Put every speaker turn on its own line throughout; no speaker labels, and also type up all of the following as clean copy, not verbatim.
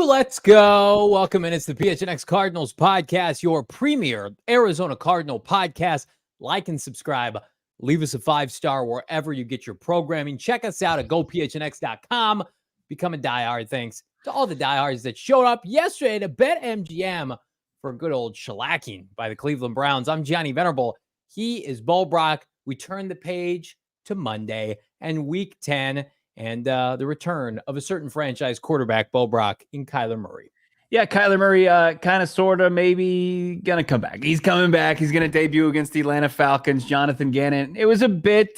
Let's go. Welcome in. It's the PHNX Cardinals podcast, your premier Arizona Cardinal podcast. Like and subscribe. Leave us a 5-star wherever you get your programming. Check us out at gophnx.com. Become a diehard. Thanks to all the diehards that showed up yesterday to BetMGM for a good old shellacking by the Cleveland Browns. I'm Johnny Venerable. He is Brack. We turn the page to Monday and week 10. And the return of a certain franchise quarterback, Brack, in Kyler Murray.
Yeah, Kyler Murray kind of, sort of, maybe going to come back. He's coming back. He's going to debut against the Atlanta Falcons, Jonathan Gannon. It was a bit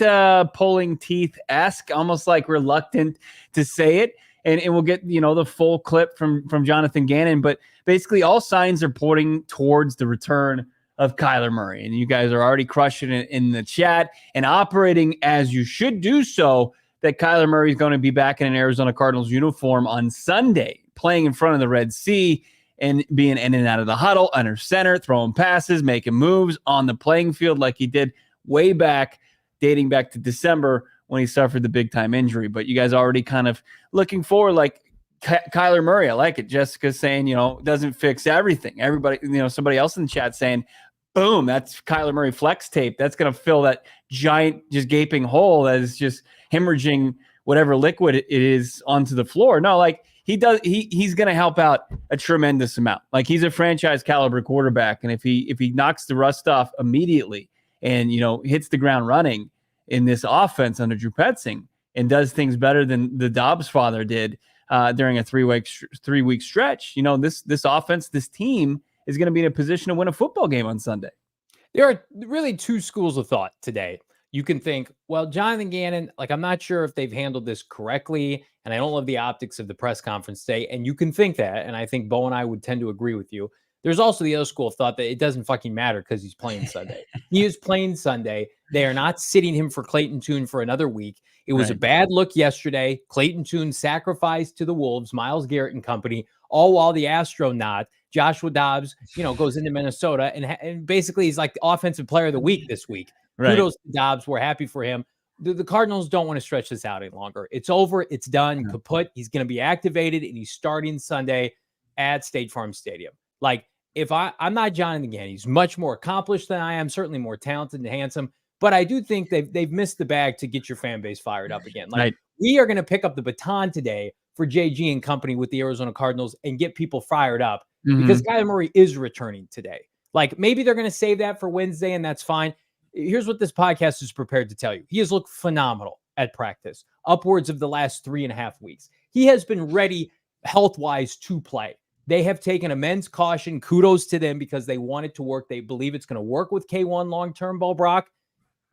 pulling teeth-esque, almost like reluctant to say it. And we'll get, the full clip from Jonathan Gannon. But basically all signs are pointing towards the return of Kyler Murray. And you guys are already crushing it in the chat and operating as you should do so, that Kyler Murray is going to be back in an Arizona Cardinals uniform on Sunday, playing in front of the Red Sea and being in and out of the huddle, under center, throwing passes, making moves on the playing field like he did way back, dating back to December when he suffered the big-time injury. But you guys already kind of looking forward, like Kyler Murray. I like it. Jessica's saying, doesn't fix everything. Everybody, somebody else in the chat saying, boom, that's Kyler Murray flex tape. That's going to fill that giant, just gaping hole that is just hemorrhaging whatever liquid it is onto the floor. No, like he's going to help out a tremendous amount. Like he's a franchise caliber quarterback. And if he knocks the rust off immediately and, hits the ground running in this offense under Drew Petzing and does things better than the Dobbs father did during a three-week stretch, this offense, this team is going to be in a position to win a football game on Sunday.
There are really two schools of thought today. You can think, well, Jonathan Gannon, I'm not sure if they've handled this correctly, and I don't love the optics of the press conference today. And you can think that, and I think Bo and I would tend to agree with you. There's also the other school of thought that it doesn't fucking matter because he's playing Sunday. He is playing Sunday. They are not sitting him for Clayton Tune for another week. It was a bad look yesterday. Clayton Tune sacrificed to the Wolves, Myles Garrett and company, all while the astronaut, Joshua Dobbs, goes into Minnesota and basically he's like the offensive player of the week this week. Right. Kudos to Dobbs. We're happy for him. The Cardinals don't want to stretch this out any longer. It's over. It's done. Yeah. Kaput. He's going to be activated, and he's starting Sunday at State Farm Stadium. If I'm not Jonathan Gannon, he's much more accomplished than I am, certainly more talented and handsome, but I do think they've missed the bag to get your fan base fired up again. We are going to pick up the baton today for JG and company with the Arizona Cardinals and get people fired up because Kyler Murray is returning today. Maybe they're going to save that for Wednesday, and that's fine. Here's what this podcast is prepared to tell you. He has looked phenomenal at practice, upwards of the last 3.5 weeks. He has been ready health-wise to play. They have taken immense caution. Kudos to them because they want it to work. They believe it's going to work with K1 long-term, Brack.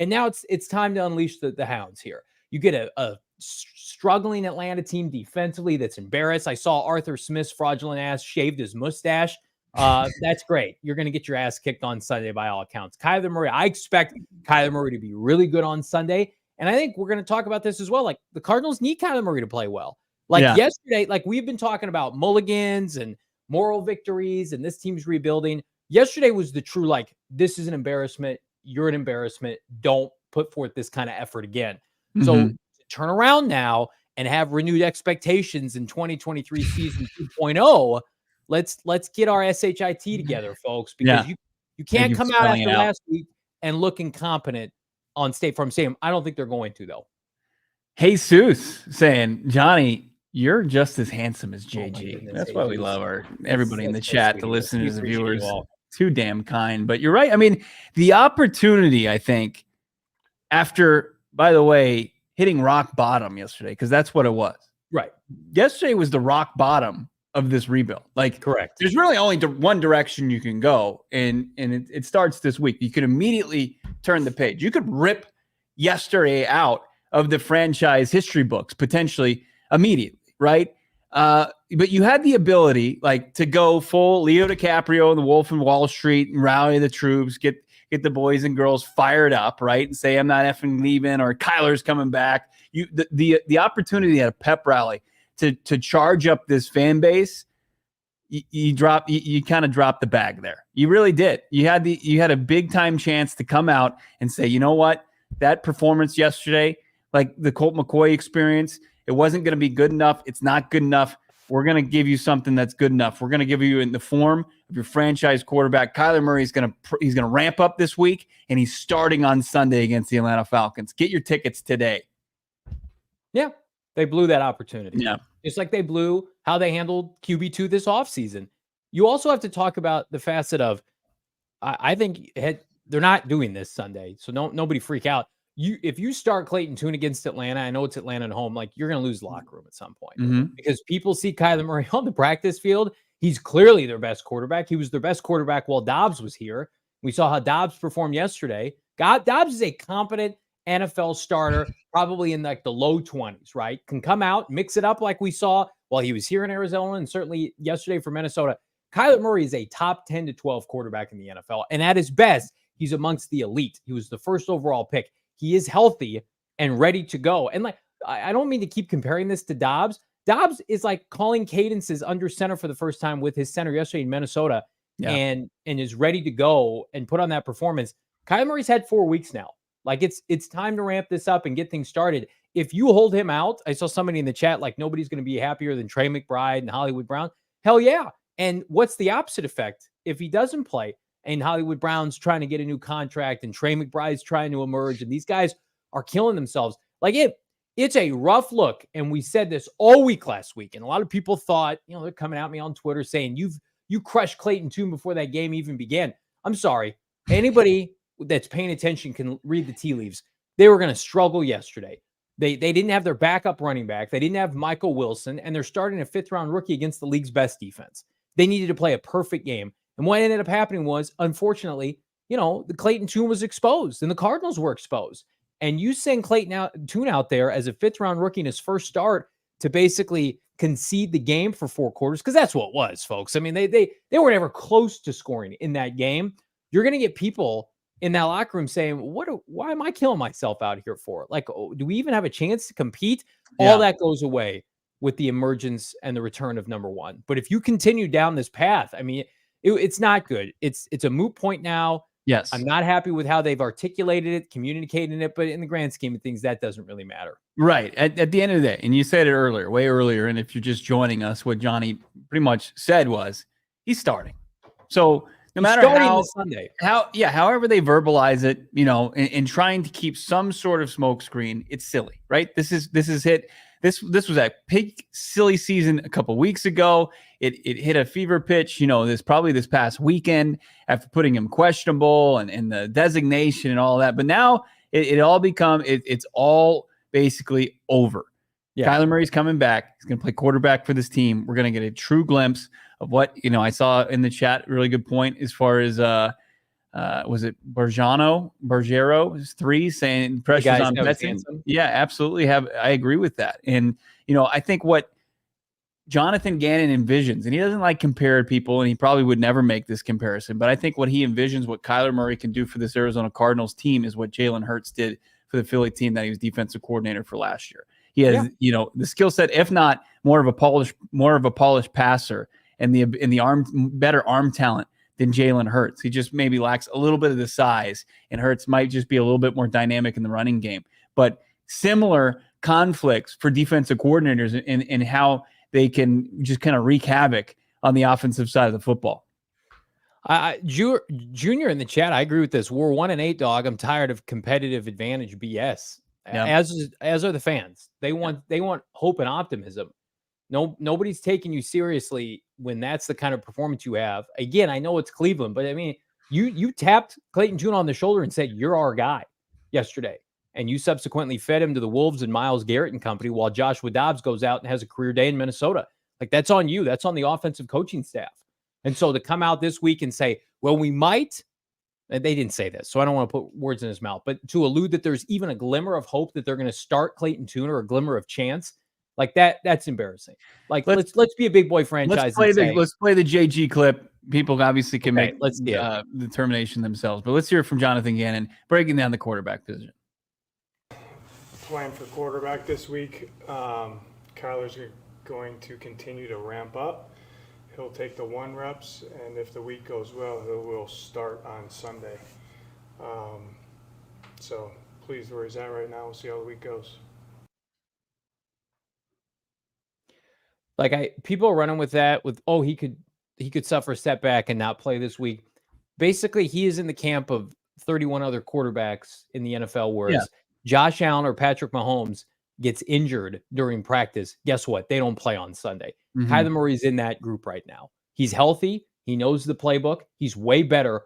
And now it's time to unleash the hounds here. You get a struggling Atlanta team defensively that's embarrassed. I saw Arthur Smith's fraudulent ass shaved his mustache. That's great. You're going to get your ass kicked on Sunday by all accounts. Kyler Murray, I expect Kyler Murray to be really good on Sunday. And I think we're going to talk about this as well. The Cardinals need Kyler Murray to play well. Yesterday, we've been talking about mulligans and moral victories and this team's rebuilding. Yesterday was the true, this is an embarrassment. You're an embarrassment. Don't put forth this kind of effort again. So to turn around now and have renewed expectations in 2023 season 2.0, let's get our SHIT together, folks, because you can't come out after last week and look incompetent on State Farm Stadium. I don't think they're going to, though.
Jesus saying, Johnny, you're just as handsome as JG. That's why we love everybody in the chat, the listeners, the viewers. Too damn kind. But you're right. I mean, the opportunity, I think, after, by the way, hitting rock bottom yesterday, because that's what it was.
Right.
Yesterday was the rock bottom of this rebuild. Like,
correct.
there's really only one direction you can go, and it starts this week. You could immediately turn the page. You could rip yesterday out of the franchise history books potentially immediately, right? But you had the ability, like, to go full Leo DiCaprio and the Wolf in Wall Street and rally the troops, get the boys and girls fired up, right? And say, I'm not effing leaving, or Kyler's coming back. The opportunity at a pep rally to charge up this fan base, you kind of dropped the bag there. You really did. You had a big time chance to come out and say, you know what, that performance yesterday, like the Colt McCoy experience, it wasn't going to be good enough. It's not good enough. We're going to give you something that's good enough. We're going to give you in the form of your franchise quarterback. Kyler Murray is going to ramp up this week, and he's starting on Sunday against the Atlanta Falcons. Get your tickets today.
Yeah, they blew that opportunity.
Yeah.
Just like they blew how they handled QB2 this offseason. You also have to talk about the facet of, I think they're not doing this Sunday, so nobody freak out. If you start Clayton Tune against Atlanta, I know it's Atlanta at home, like, you're going to lose the locker room at some point because people see Kyler Murray on the practice field. He's clearly their best quarterback. He was their best quarterback while Dobbs was here. We saw how Dobbs performed yesterday. Dobbs is a competent NFL starter, probably in like the low 20s, right? Can come out, mix it up like we saw while he was here in Arizona and certainly yesterday for Minnesota. Kyler Murray is a top 10 to 12 quarterback in the NFL. And at his best, he's amongst the elite. He was the first overall pick. He is healthy and ready to go. And like, I don't mean to keep comparing this to Dobbs. Dobbs is like calling cadences under center for the first time with his center yesterday in Minnesota, and is ready to go and put on that performance. Kyler Murray's had 4 weeks now. Like, it's time to ramp this up and get things started. If you hold him out, I saw somebody in the chat, like, nobody's going to be happier than Trey McBride and Hollywood Brown. Hell yeah. And what's the opposite effect if he doesn't play? And Hollywood Brown's trying to get a new contract, and Trey McBride's trying to emerge, and these guys are killing themselves. Like, it's a rough look. And we said this all week last week. And a lot of people thought, they're coming at me on Twitter saying, you crushed Clayton Tune before that game even began. I'm sorry. Anybody that's paying attention can read the tea leaves. They were going to struggle yesterday. They didn't have their backup running back. They didn't have Michael Wilson, and they're starting a 5th-round rookie against the league's best defense. They needed to play a perfect game. And what ended up happening was, unfortunately, the Clayton Tune was exposed and the Cardinals were exposed. And you send Clayton Tune out there as a 5th-round rookie in his first start to basically concede the game for 4 quarters, because that's what it was, folks. I mean, they were never close to scoring in that game. You're going to get people in that locker room saying, why am I killing myself out here for? Like, do we even have a chance to compete? Yeah. All that goes away with the emergence and the return of number one. But if you continue down this path, I mean, it's not good. It's a moot point now.
Yes.
I'm not happy with how they've articulated it, communicated it, but in the grand scheme of things, that doesn't really matter.
Right. At the end of the day, and you said it earlier, way earlier, and if you're just joining us, what Johnny pretty much said was he's starting. So no matter however they verbalize it, in trying to keep some sort of smokescreen, it's silly, right? This was a peak silly season a couple weeks ago. It hit a fever pitch, this past weekend after putting him questionable and the designation and all that. But now it's all basically over. Yeah. Kyler Murray's coming back. He's going to play quarterback for this team. We're going to get a true glimpse of what, I saw in the chat, really good point as far as, was it Bergero, his 3, saying pressure's on Betson. Yeah, absolutely. I agree with that. And, I think what Jonathan Gannon envisions, and he doesn't like compare people, and he probably would never make this comparison, but I think what he envisions, what Kyler Murray can do for this Arizona Cardinals team, is what Jalen Hurts did for the Philly team that he was defensive coordinator for last year. He has, the skill set, if not more of a polished passer, and the better arm talent than Jalen Hurts. He just maybe lacks a little bit of the size, and Hurts might just be a little bit more dynamic in the running game. But similar conflicts for defensive coordinators in how they can just kind of wreak havoc on the offensive side of the football.
Junior in the chat, I agree with this. We're 1-8, dog. I'm tired of competitive advantage BS. Yeah. As are the fans. They want hope and optimism. Nobody's taking you seriously when that's the kind of performance you have. Again, I know it's Cleveland, but I mean, you tapped Clayton Tune on the shoulder and said, "You're our guy," yesterday, and you subsequently fed him to the Wolves and Myles Garrett and company, while Joshua Dobbs goes out and has a career day in Minnesota. Like, that's on you. That's on the offensive coaching staff. And so to come out this week and say, well, we might, and they didn't say this, so I don't want to put words in his mouth, but to allude that there's even a glimmer of hope that they're going to start Clayton Tune, or a glimmer of chance, like that's embarrassing. Like, let's be a big boy franchise.
Let's play the JG clip. People obviously can make
let's
the determination themselves, but let's hear from Jonathan Gannon breaking down the quarterback position.
Plan for quarterback this week. Kyler's going to continue to ramp up. He'll take the 1 reps, and if the week goes well, he will start on Sunday. So pleased where he's at right now. We'll see how the week goes.
Like, people are running with that with, oh, he could suffer a setback and not play this week. Basically, he is in the camp of 31 other quarterbacks in the NFL, whereas Josh Allen or Patrick Mahomes gets injured during practice. Guess what? They don't play on Sunday. Kyler Murray's in that group right now. He's healthy. He knows the playbook. He's way better,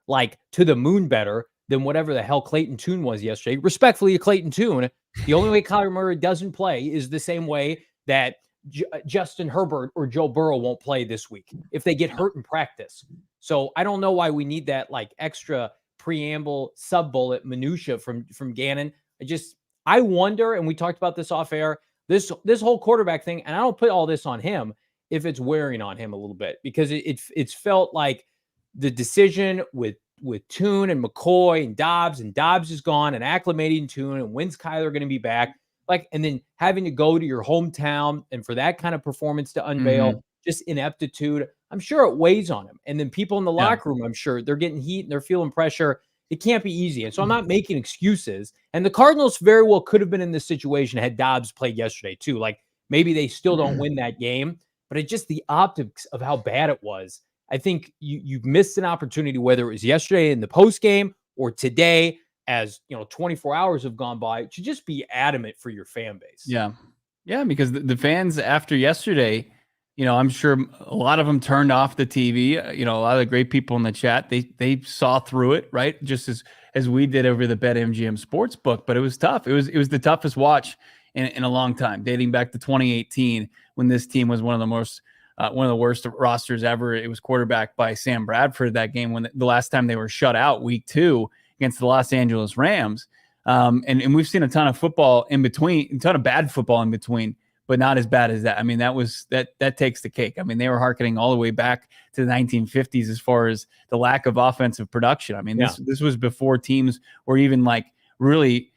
like to the moon better than whatever the hell Clayton Tune was yesterday. Respectfully to Clayton Tune, the only way Kyler Murray doesn't play is the same way that Justin Herbert or Joe Burrow won't play this week if they get hurt in practice. So I don't know why we need that like extra preamble, sub-bullet minutia from Gannon. I wonder, and we talked about this off air, this whole quarterback thing, and I don't put all this on him if it's wearing on him a little bit, because it's felt like the decision with Tune and McCoy and Dobbs is gone, and acclimating Tune, and when's Kyler going to be back? Like, and then having to go to your hometown and for that kind of performance to unveil just ineptitude, I'm sure it weighs on him. And then people in the locker room, I'm sure they're getting heat and they're feeling pressure. It can't be easy. And so I'm not making excuses. And the Cardinals very well could have been in this situation had Dobbs played yesterday too. Like, maybe they still don't win that game, but it's just the optics of how bad it was. I think you've missed an opportunity, whether it was yesterday in the post game or today, as 24 hours have gone by, to just be adamant for your fan base.
Yeah, because the fans after yesterday, I'm sure a lot of them turned off the TV. A lot of the great people in the chat, they saw through it, right? Just as we did over the BetMGM Sportsbook. But it was tough. It was the toughest watch in a long time, dating back to 2018, when this team was one of the worst rosters ever. It was quarterbacked by Sam Bradford that game, when the last time they were shut out, week 2 against the Los Angeles Rams. And we've seen a ton of football in between, a ton of bad football in between, but not as bad as that. I mean, that takes the cake. I mean, they were hearkening all the way back to the 1950s as far as the lack of offensive production. I mean, this was before teams were even like really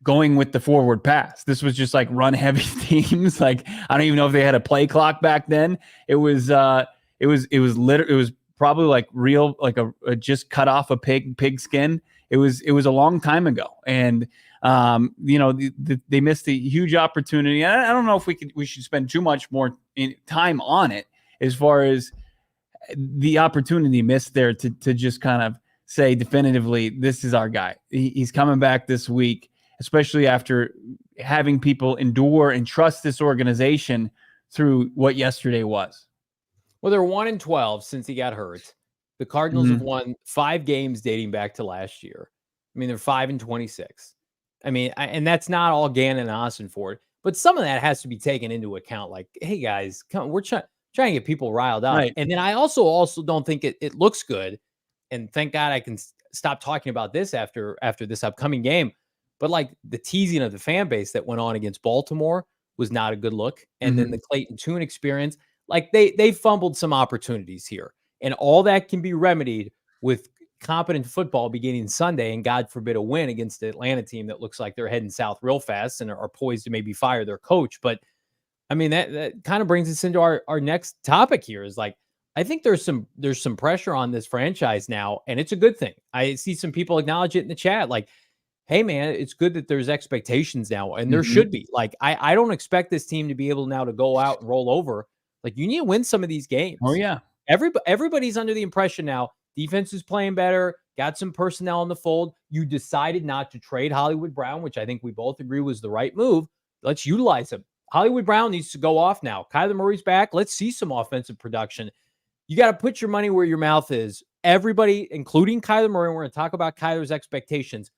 going with the forward pass. This was just like run heavy teams. Like, I don't even know if they had a play clock back then. It was probably like real, like a just cut off a pig skin. It was a long time ago. And, they missed a huge opportunity. I don't know if we should spend too much more time on it, as far as the opportunity missed there to just kind of say definitively, this is our guy. He's coming back this week, especially after having people endure and trust this organization through what yesterday was.
Well, they're 1-12 since he got hurt. The Cardinals have won 5 games dating back to last year. I mean, they're 5-26. I mean, and that's not all Gannon and Austin Ford, but some of that has to be taken into account. Like, hey guys, come, we're trying to get people riled up. Right. And then I also don't think it looks good. And thank God I can stop talking about this after this upcoming game. But like, the teasing of the fan base that went on against Baltimore was not a good look. And then the Clayton Tune experience, like they fumbled some opportunities here. And all that can be remedied with competent football beginning Sunday, and God forbid a win against the Atlanta team that looks like they're heading south real fast and are poised to maybe fire their coach. But I mean, that kind of brings us into our next topic here, is like, I think there's some pressure on this franchise now, and it's a good thing. I see some people acknowledge it in the chat, like, hey man, it's good that there's expectations now, and there should be. Like, I don't expect this team to be able now to go out and roll over. Like, you need to win some of these games.
Oh yeah.
Everybody's under the impression now, defense is playing better, got some personnel in the fold. You decided not to trade Hollywood Brown, which I think we both agree was the right move. Let's utilize him. Hollywood Brown needs to go off now. Kyler Murray's back. Let's see some offensive production. You got to put your money where your mouth is. Everybody, including Kyler Murray, we're going to talk about Kyler's expectations.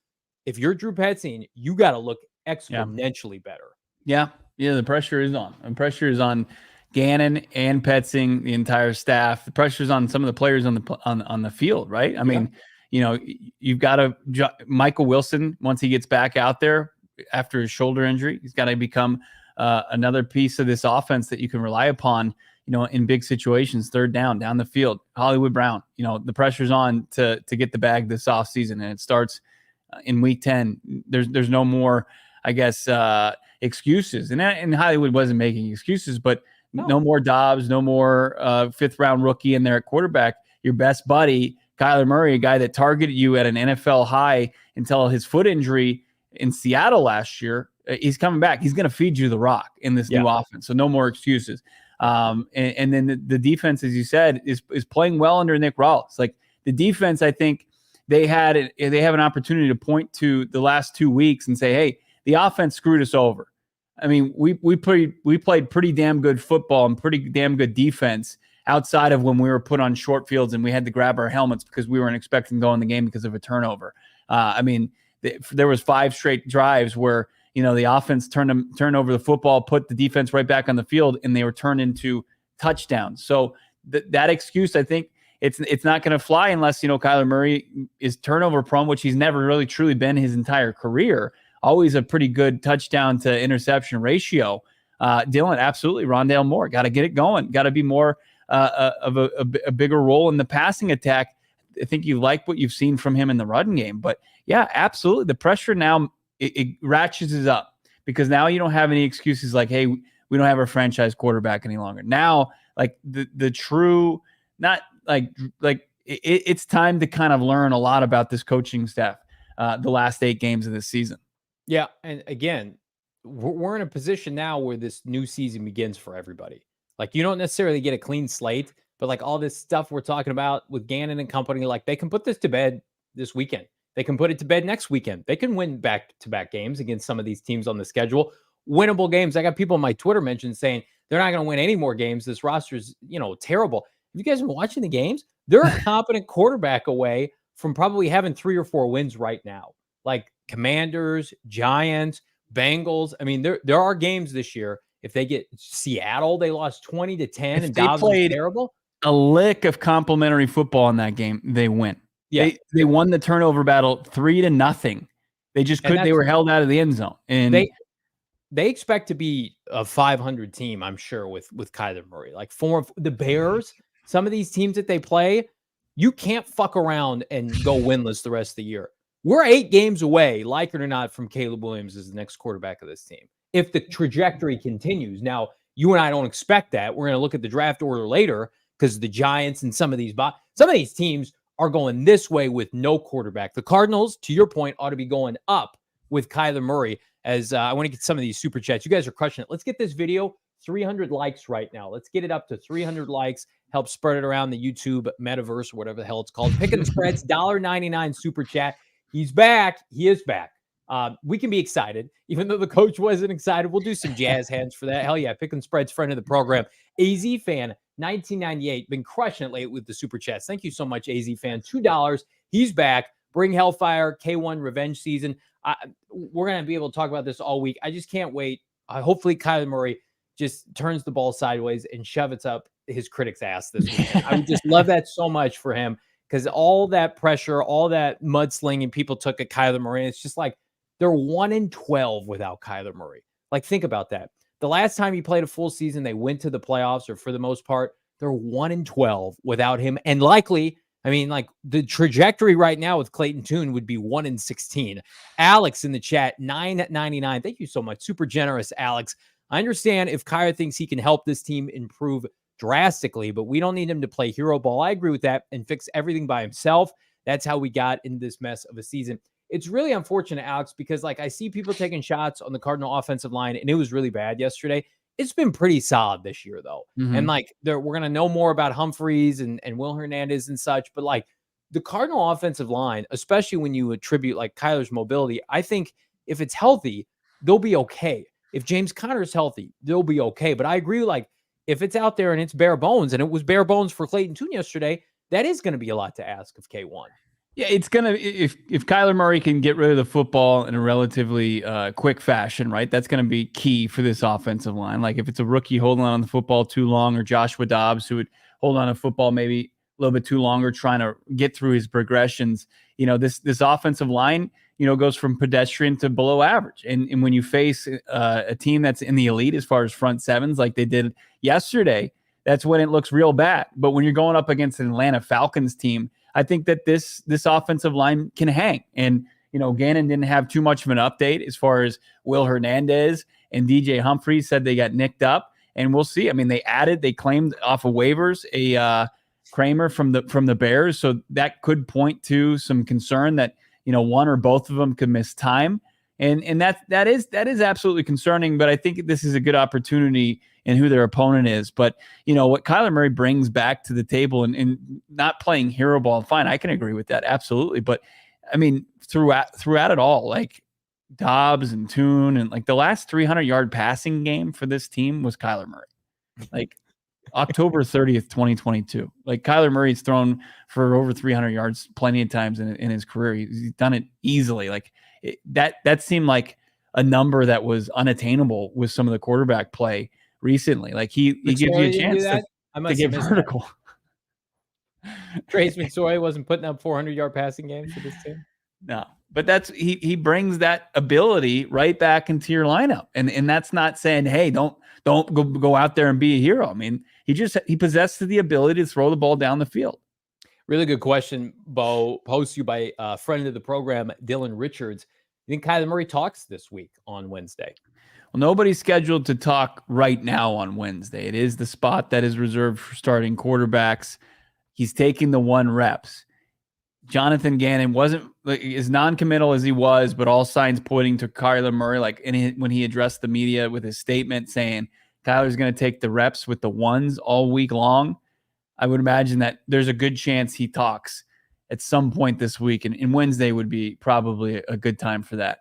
If you're Drew Petzing, you got to look exponentially better.
Yeah. Yeah, the pressure is on. And pressure is on Gannon and Petzing, the entire staff. The pressure is on some of the players on the field, right? I mean, you've got Michael Wilson, once he gets back out there after his shoulder injury, he's got to become another piece of this offense that you can rely upon, in big situations, third down the field. Hollywood Brown, the pressure's on to get the bag this offseason, and it starts in week 10. There's no more, I guess, excuses. And Hollywood wasn't making excuses, but no more Dobbs, no more fifth round rookie in there at quarterback. Your best buddy, Kyler Murray, a guy that targeted you at an NFL high until his foot injury in Seattle last year, he's coming back. He's going to feed you the rock in this new offense. So no more excuses. And then the defense, as you said, is playing well under Nick Rawls. Like the defense, I think they have an opportunity to point to the last 2 weeks and say, hey, the offense screwed us over. I mean, we played pretty damn good football and pretty damn good defense outside of when we were put on short fields and we had to grab our helmets because we weren't expecting to go in the game because of a turnover. I mean, there was 5 straight drives where, the offense turned over the football, put the defense right back on the field, and they were turned into touchdowns. So that excuse, I think, it's not going to fly unless, Kyler Murray is turnover prone, which he's never really truly been his entire career. Always a pretty good touchdown to interception ratio. Dylan, absolutely. Rondale Moore, got to get it going. Got to be more of a bigger role in the passing attack. I think you like what you've seen from him in the run game. But yeah, absolutely. The pressure now, it ratchets up because now you don't have any excuses like, hey, we don't have our franchise quarterback any longer. Now, like the true, not like it's time to kind of learn a lot about this coaching staff the last 8 games of this season.
Yeah. And again, we're in a position now where this new season begins for everybody. Like you don't necessarily get a clean slate, but like all this stuff we're talking about with Gannon and company, like they can put this to bed this weekend. They can put it to bed next weekend. They can win back-to-back games against some of these teams on the schedule. Winnable games. I got people on my Twitter mentioned saying they're not going to win any more games. This roster's, terrible. Have you guys been watching the games? They're a competent quarterback away from probably having 3 or 4 wins right now. Like Commanders, Giants, Bengals. I mean, there are games this year. If they get Seattle, they lost 20-10, and Dobbs was terrible.
A lick of complimentary football in that game, they win. Yeah, they won the turnover battle 3-0. They just couldn't. They were held out of the end zone, and
they expect to be a 500 team, I'm sure, with Kyler Murray. Like for the Bears, some of these teams that they play, you can't fuck around and go winless the rest of the year. We're 8 games away, like it or not, from Caleb Williams as the next quarterback of this team. If the trajectory continues. Now, you and I don't expect that. We're going to look at the draft order later because the Giants and some of these teams are going this way with no quarterback. The Cardinals, to your point, ought to be going up with Kyler Murray. As I want to get some of these super chats. You guys are crushing it. Let's get this video 300 likes right now. Let's get it up to 300 likes. Help spread it around the YouTube metaverse or whatever the hell it's called. Picking the spreads, $1.99 super chat. He's back. He is back. We can be excited. Even though the coach wasn't excited, we'll do some jazz hands for that. Hell yeah. Picking spreads, friend of the program. AZ Fan, 1998. Been crushing it late with the super chats. Thank you so much, AZ Fan. $2. He's back. Bring Hellfire, K1 revenge season. We're going to be able to talk about this all week. I just can't wait. Hopefully Kyler Murray just turns the ball sideways and shoves it up his critic's ass this weekend. I would just love that so much for him because all that pressure, all that mudslinging people took at Kyler Murray, it's just like they're 1-12 without Kyler Murray. Like, think about that. The last time he played a full season, they went to the playoffs, or for the most part, they're 1-12 without him. And likely, I mean, like the trajectory right now with Clayton Tune would be 1-16. Alex in the chat, $9.99. Thank you so much. Super generous, Alex. I understand if Kyler thinks he can help this team improve drastically, but we don't need him to play hero ball. I agree with that and fix everything by himself. That's how we got in this mess of a season. It's really unfortunate, Alex, because like I see people taking shots on the Cardinal offensive line, and it was really bad yesterday. It's been pretty solid this year, though. Mm-hmm. And like we're going to know more about Humphreys and Will Hernandez and such. But like the Cardinal offensive line, especially when you attribute like Kyler's mobility, I think if it's healthy, they'll be okay. If James Conner's healthy, they'll be okay. But I agree, like if it's out there and it's bare bones, and it was bare bones for Clayton Tune yesterday, that is going to be a lot to ask of K1.
Yeah, it's gonna if Kyler Murray can get rid of the football in a relatively quick fashion, right? That's gonna be key for this offensive line. Like if it's a rookie holding on the football too long, or Joshua Dobbs who would hold on to football maybe a little bit too longer, trying to get through his progressions. This offensive line, goes from pedestrian to below average. And when you face a team that's in the elite as far as front sevens, like they did yesterday, that's when it looks real bad. But when you're going up against an Atlanta Falcons team, I think that this offensive line can hang. And, Gannon didn't have too much of an update as far as Will Hernandez and DJ Humphries said they got nicked up. And we'll see. I mean, they claimed off of waivers a Kramer from the Bears. So that could point to some concern that, one or both of them could miss time. And that is absolutely concerning. But I think this is a good opportunity in who their opponent is. But, what Kyler Murray brings back to the table and not playing hero ball, fine, I can agree with that. Absolutely. But, I mean, throughout it all, like Dobbs and Toon and like the last 300-yard passing game for this team was Kyler Murray. Like October 30th, 2022. Like Kyler Murray's thrown for over 300 yards plenty of times in his career. He's done it easily. Like that seemed like a number that was unattainable with some of the quarterback play recently. Like he gives you a chance to get vertical.
Trace McSorley wasn't putting up 400-yard passing games for this team.
No, but he brings that ability right back into your lineup, and that's not saying, hey, don't go out there and be a hero. I mean, he possesses the ability to throw the ball down the field.
Really good question, Bo. Posed to you by a friend of the program, Dylan Richards. You think Kyler Murray talks this week on Wednesday?
Well, nobody's scheduled to talk right now on Wednesday. It is the spot that is reserved for starting quarterbacks. He's taking the 1 reps. Jonathan Gannon wasn't as non-committal as he was, but all signs pointing to Kyler Murray. Like when he addressed the media with his statement saying Kyler's going to take the reps with the 1s all week long, I would imagine that there's a good chance he talks at some point this week, and Wednesday would be probably a good time for that.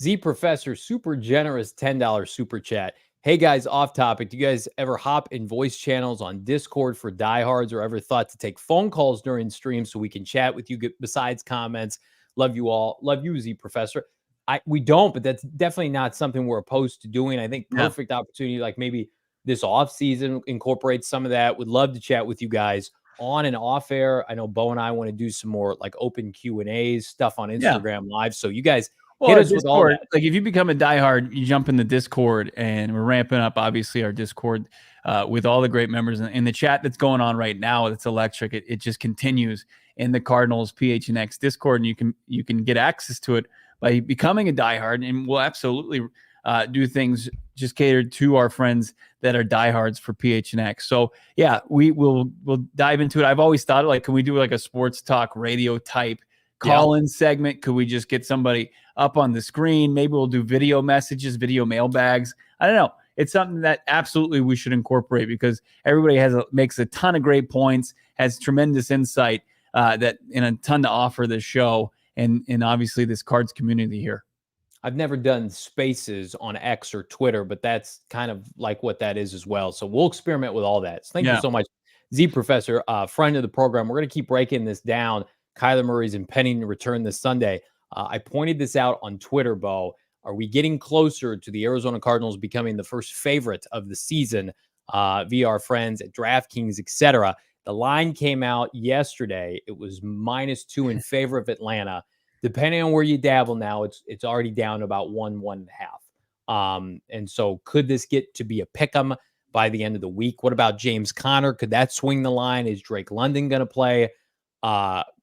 Z Professor, super generous $10 super chat. Hey guys, off topic. Do you guys ever hop in voice channels on Discord for diehards, or ever thought to take phone calls during streams so we can chat with you besides comments? Love you all. Love you, Z Professor. We don't, but that's definitely not something we're opposed to doing. I think perfect opportunity, like maybe this off season, incorporate some of that. Would love to chat with you guys on and off air. I know Bo and I want to do some more like open Q&As stuff on Instagram Live. So you guys hit us with all that.
Like if you become a diehard, you jump in the Discord, and we're ramping up obviously our Discord with all the great members in the chat that's going on right now. It's electric. It just continues in the Cardinals PHNX Discord, and you can get access to it by becoming a diehard, and we'll absolutely do things just catered to our friends that are diehards for PHNX. So yeah, we'll dive into it. I've always thought, like, can we do like a sports talk radio type call-in segment? Could we just get somebody up on the screen? Maybe we'll do video messages, video mailbags. I don't know. It's something that absolutely we should incorporate, because everybody makes a ton of great points, has tremendous insight and a ton to offer this show and obviously this Cards community here.
I've never done spaces on X or Twitter, but that's kind of like what that is as well. So we'll experiment with all that. So thank you so much, Z Professor, friend of the program. We're going to keep breaking this down. Kyler Murray's impending return this Sunday. I pointed this out on Twitter, Bo. Are we getting closer to the Arizona Cardinals becoming the first favorite of the season via our friends at DraftKings, etc.? The line came out yesterday. It was -2 in favor of Atlanta. Depending on where you dabble now, it's already down to about 1.5. And so could this get to be a pick 'em by the end of the week? What about James Conner? Could that swing the line? Is Drake London going to play?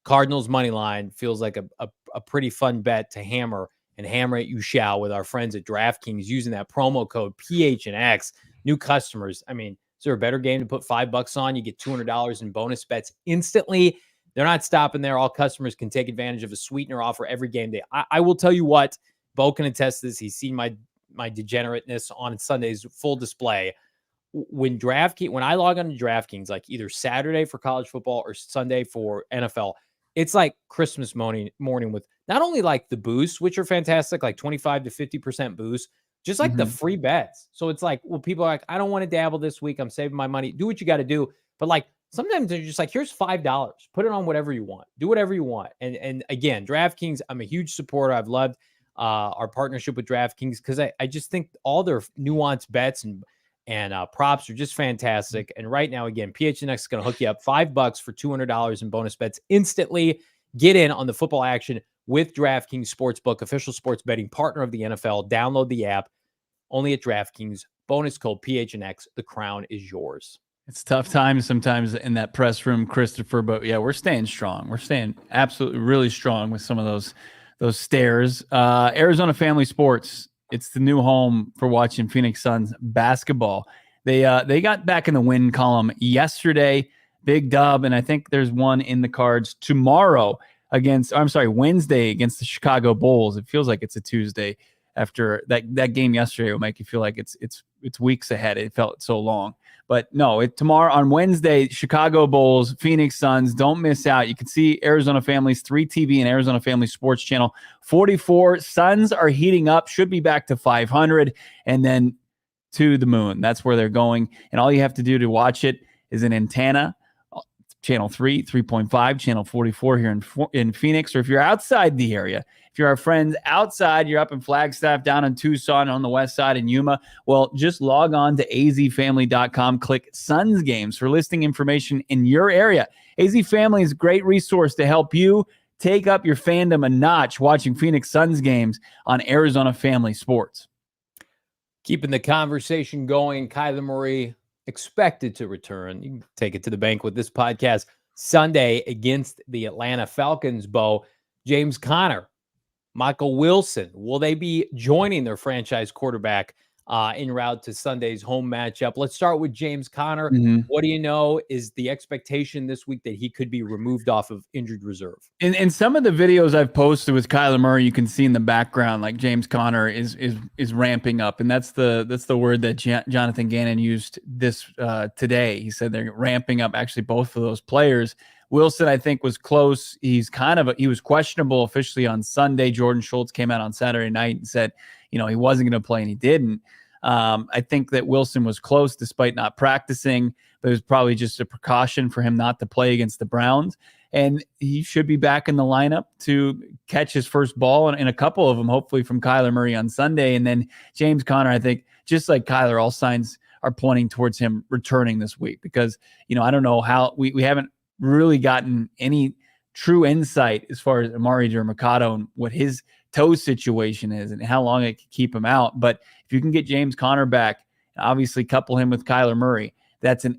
Cardinals money line feels like a pretty fun bet to hammer, and hammer it you shall with our friends at DraftKings using that promo code PHNX. New customers. I mean, is there a better game to put $5 on? You get $200 in bonus bets instantly. They're not stopping there. All customers can take advantage of a sweetener offer every game day. I will tell you what, Bo can attest to this. He's seen my degenerateness on Sunday's full display. When I log on to DraftKings, like either Saturday for college football or Sunday for NFL, it's like Christmas morning with not only like the boosts, which are fantastic, like 25 to 50% boost, just like the free bets. So it's like, well, people are like, I don't want to dabble this week. I'm saving my money. Do what you got to do. But like sometimes they're just like, here's $5. Put it on whatever you want. Do whatever you want. And again, DraftKings, I'm a huge supporter. I've loved our partnership with DraftKings because I just think all their nuanced bets and props are just fantastic. And right now, again, PHNX is going to hook you up $5 for $200 in bonus bets instantly. Get in on the football action with DraftKings Sportsbook, official sports betting partner of the NFL. Download the app only at DraftKings. Bonus code PHNX. The crown is yours.
It's tough times sometimes in that press room, Christopher, but yeah, we're staying strong. We're staying absolutely really strong with some of those stares. Arizona Family Sports, it's the new home for watching Phoenix Suns basketball. They got back in the win column yesterday, big dub, and I think there's one in the cards tomorrow Wednesday against the Chicago Bulls. It feels like it's a Tuesday after that game yesterday will make you feel like it's weeks ahead. It felt so long. But no, tomorrow on Wednesday, Chicago Bulls, Phoenix Suns. Don't miss out. You can see Arizona Family's 3TV and Arizona Family Sports Channel 44. Suns are heating up, should be back to 500, and then to the moon. That's where they're going. And all you have to do to watch it is an antenna, Channel 3, 3.5, Channel 44 here in Phoenix. Or if you're outside the area, if you're our friends outside, you're up in Flagstaff, down in Tucson, on the west side in Yuma, well, just log on to azfamily.com, click Suns Games for listing information in your area. AZ Family is a great resource to help you take up your fandom a notch watching Phoenix Suns games on Arizona Family Sports.
Keeping the conversation going, Kyler Murray expected to return. You can take it to the bank with this podcast Sunday against the Atlanta Falcons. Bo, James Conner, Michael Wilson, will they be joining their franchise quarterback en route to Sunday's home matchup? Let's start with James Conner. What do you know? Is the expectation this week that he could be removed off of injured reserve? In
some of the videos I've posted with Kyler Murray, you can see in the background like James Conner is ramping up, and that's the word that Jonathan Gannon used this today. He said they're ramping up. Actually, both of those players. Wilson, I think, was close. He was questionable officially on Sunday. Jordan Schultz came out on Saturday night and said, he wasn't going to play, and he didn't. I think that Wilson was close despite not practicing, but it was probably just a precaution for him not to play against the Browns. And he should be back in the lineup to catch his first ball and a couple of them, hopefully, from Kyler Murray on Sunday. And then James Conner, I think, just like Kyler, all signs are pointing towards him returning this week because, I don't know how we haven't really gotten any true insight as far as Amari Dermacado and what his toe situation is and how long it can keep him out. But if you can get James Conner back, obviously couple him with Kyler Murray, that's an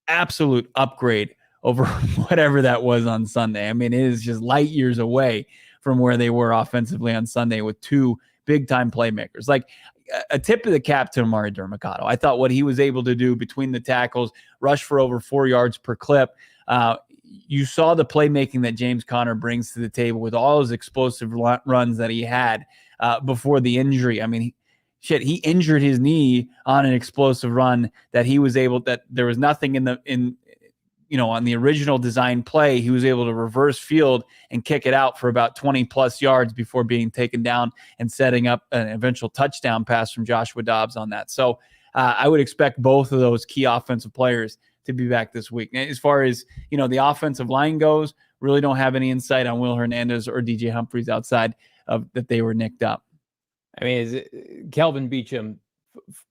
absolute upgrade over whatever that was on Sunday. I mean, it is just light years away from where they were offensively on Sunday with two big-time playmakers. Like a tip of the cap to Amari Dermacado. I thought what he was able to do between the tackles, rush for over 4 yards per clip. You saw the playmaking that James Conner brings to the table with all his explosive runs that he had before the injury. I mean, he injured his knee on an explosive run that there was nothing on the original design play. He was able to reverse field and kick it out for about 20 plus yards before being taken down and setting up an eventual touchdown pass from Joshua Dobbs on that. So I would expect both of those key offensive players to be back this week. As far as, the offensive line goes, really don't have any insight on Will Hernandez or DJ Humphries outside of that they were nicked up.
I mean, Kelvin Beachum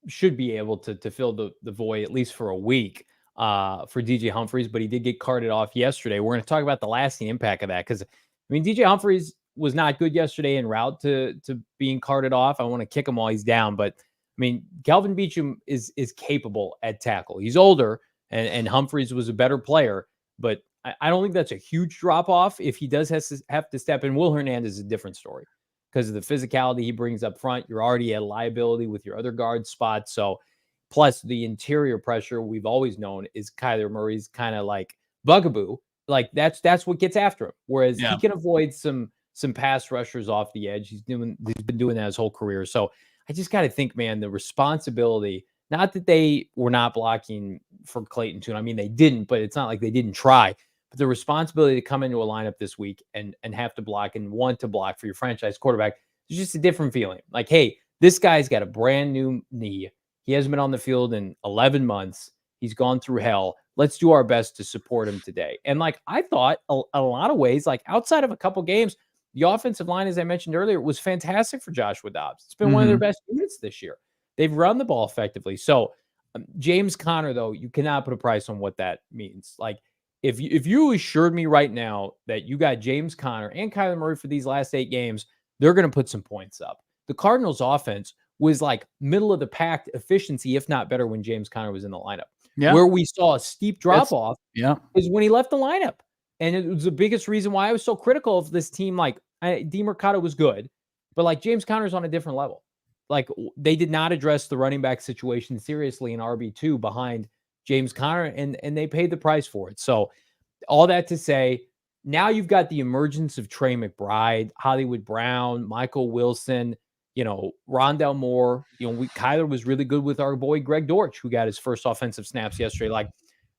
should be able to fill the void at least for a week for DJ Humphries, but he did get carted off yesterday. We're going to talk about the lasting impact of that because, DJ Humphries was not good yesterday en route to being carted off. I want to kick him while he's down, but Kelvin Beachum is capable at tackle. He's older, and Humphries was a better player, but I don't think that's a huge drop-off. If he does have to step in, Will Hernandez is a different story because of the physicality he brings up front. You're already a liability with your other guard spots. So, plus the interior pressure we've always known is Kyler Murray's kind of like bugaboo. Like that's what gets after him. Whereas he can avoid some pass rushers off the edge. He's been doing that his whole career. So I just got to think, man, the responsibility. Not that they were not blocking for Clayton Tune. They didn't, but it's not like they didn't try. But the responsibility to come into a lineup this week and have to block and want to block for your franchise quarterback is just a different feeling. Like, hey, this guy's got a brand new knee. He hasn't been on the field in 11 months. He's gone through hell. let's do our best to support him today. And like I thought a lot of ways, like outside of a couple games, the offensive line, as I mentioned earlier, was fantastic for Joshua Dobbs. It's been one of their best units this year. They've run the ball effectively. So James Conner, though, you cannot put a price on what that means. Like if you assured me right now that you got James Conner and Kyler Murray for these last 8 games, they're going to put some points up. The Cardinals offense was like middle of the pack efficiency, if not better, when James Conner was in the lineup.
Yeah.
Where we saw a steep drop off is when he left the lineup. And it was the biggest reason why I was so critical of this team. Like DeMercado was good, but like James Conner's on a different level. Like they did not address the running back situation seriously in RB2 behind James Conner, and they paid the price for it. So all that to say, now you've got the emergence of Trey McBride, Hollywood Brown, Michael Wilson, Rondell Moore. Kyler was really good with our boy Greg Dortch, who got his first offensive snaps yesterday. Like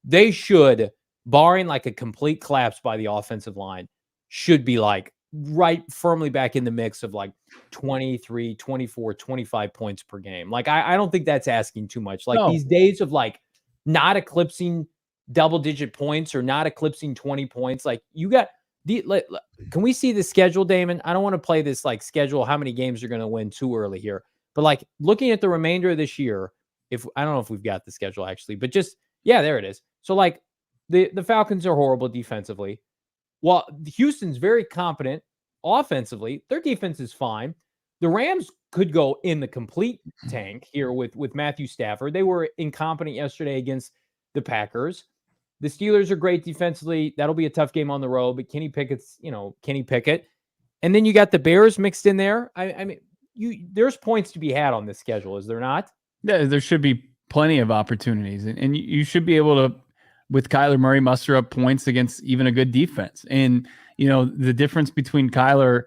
they should, barring like a complete collapse by the offensive line, should be like right firmly back in the mix of like 23, 24, 25 points per game. Like I don't think that's asking too much. Like these days of like not eclipsing double-digit points or not eclipsing 20 points, like you got can we see the schedule, Damon? I don't want to play this like schedule, how many games you're going to win too early here. But like looking at the remainder of this year, if I don't know if we've got the schedule actually, but just there it is. So like the Falcons are horrible defensively. While Houston's very competent offensively, their defense is fine. The Rams could go in the complete tank here with Matthew Stafford. They were incompetent yesterday against the Packers. The Steelers are great defensively. That'll be a tough game on the road, but Kenny Pickett's, Kenny Pickett. And then you got the Bears mixed in there. I mean, there's points to be had on this schedule, is there not?
Yeah, there should be plenty of opportunities. And you should be able to, with Kyler Murray, muster up points against even a good defense. And, the difference between Kyler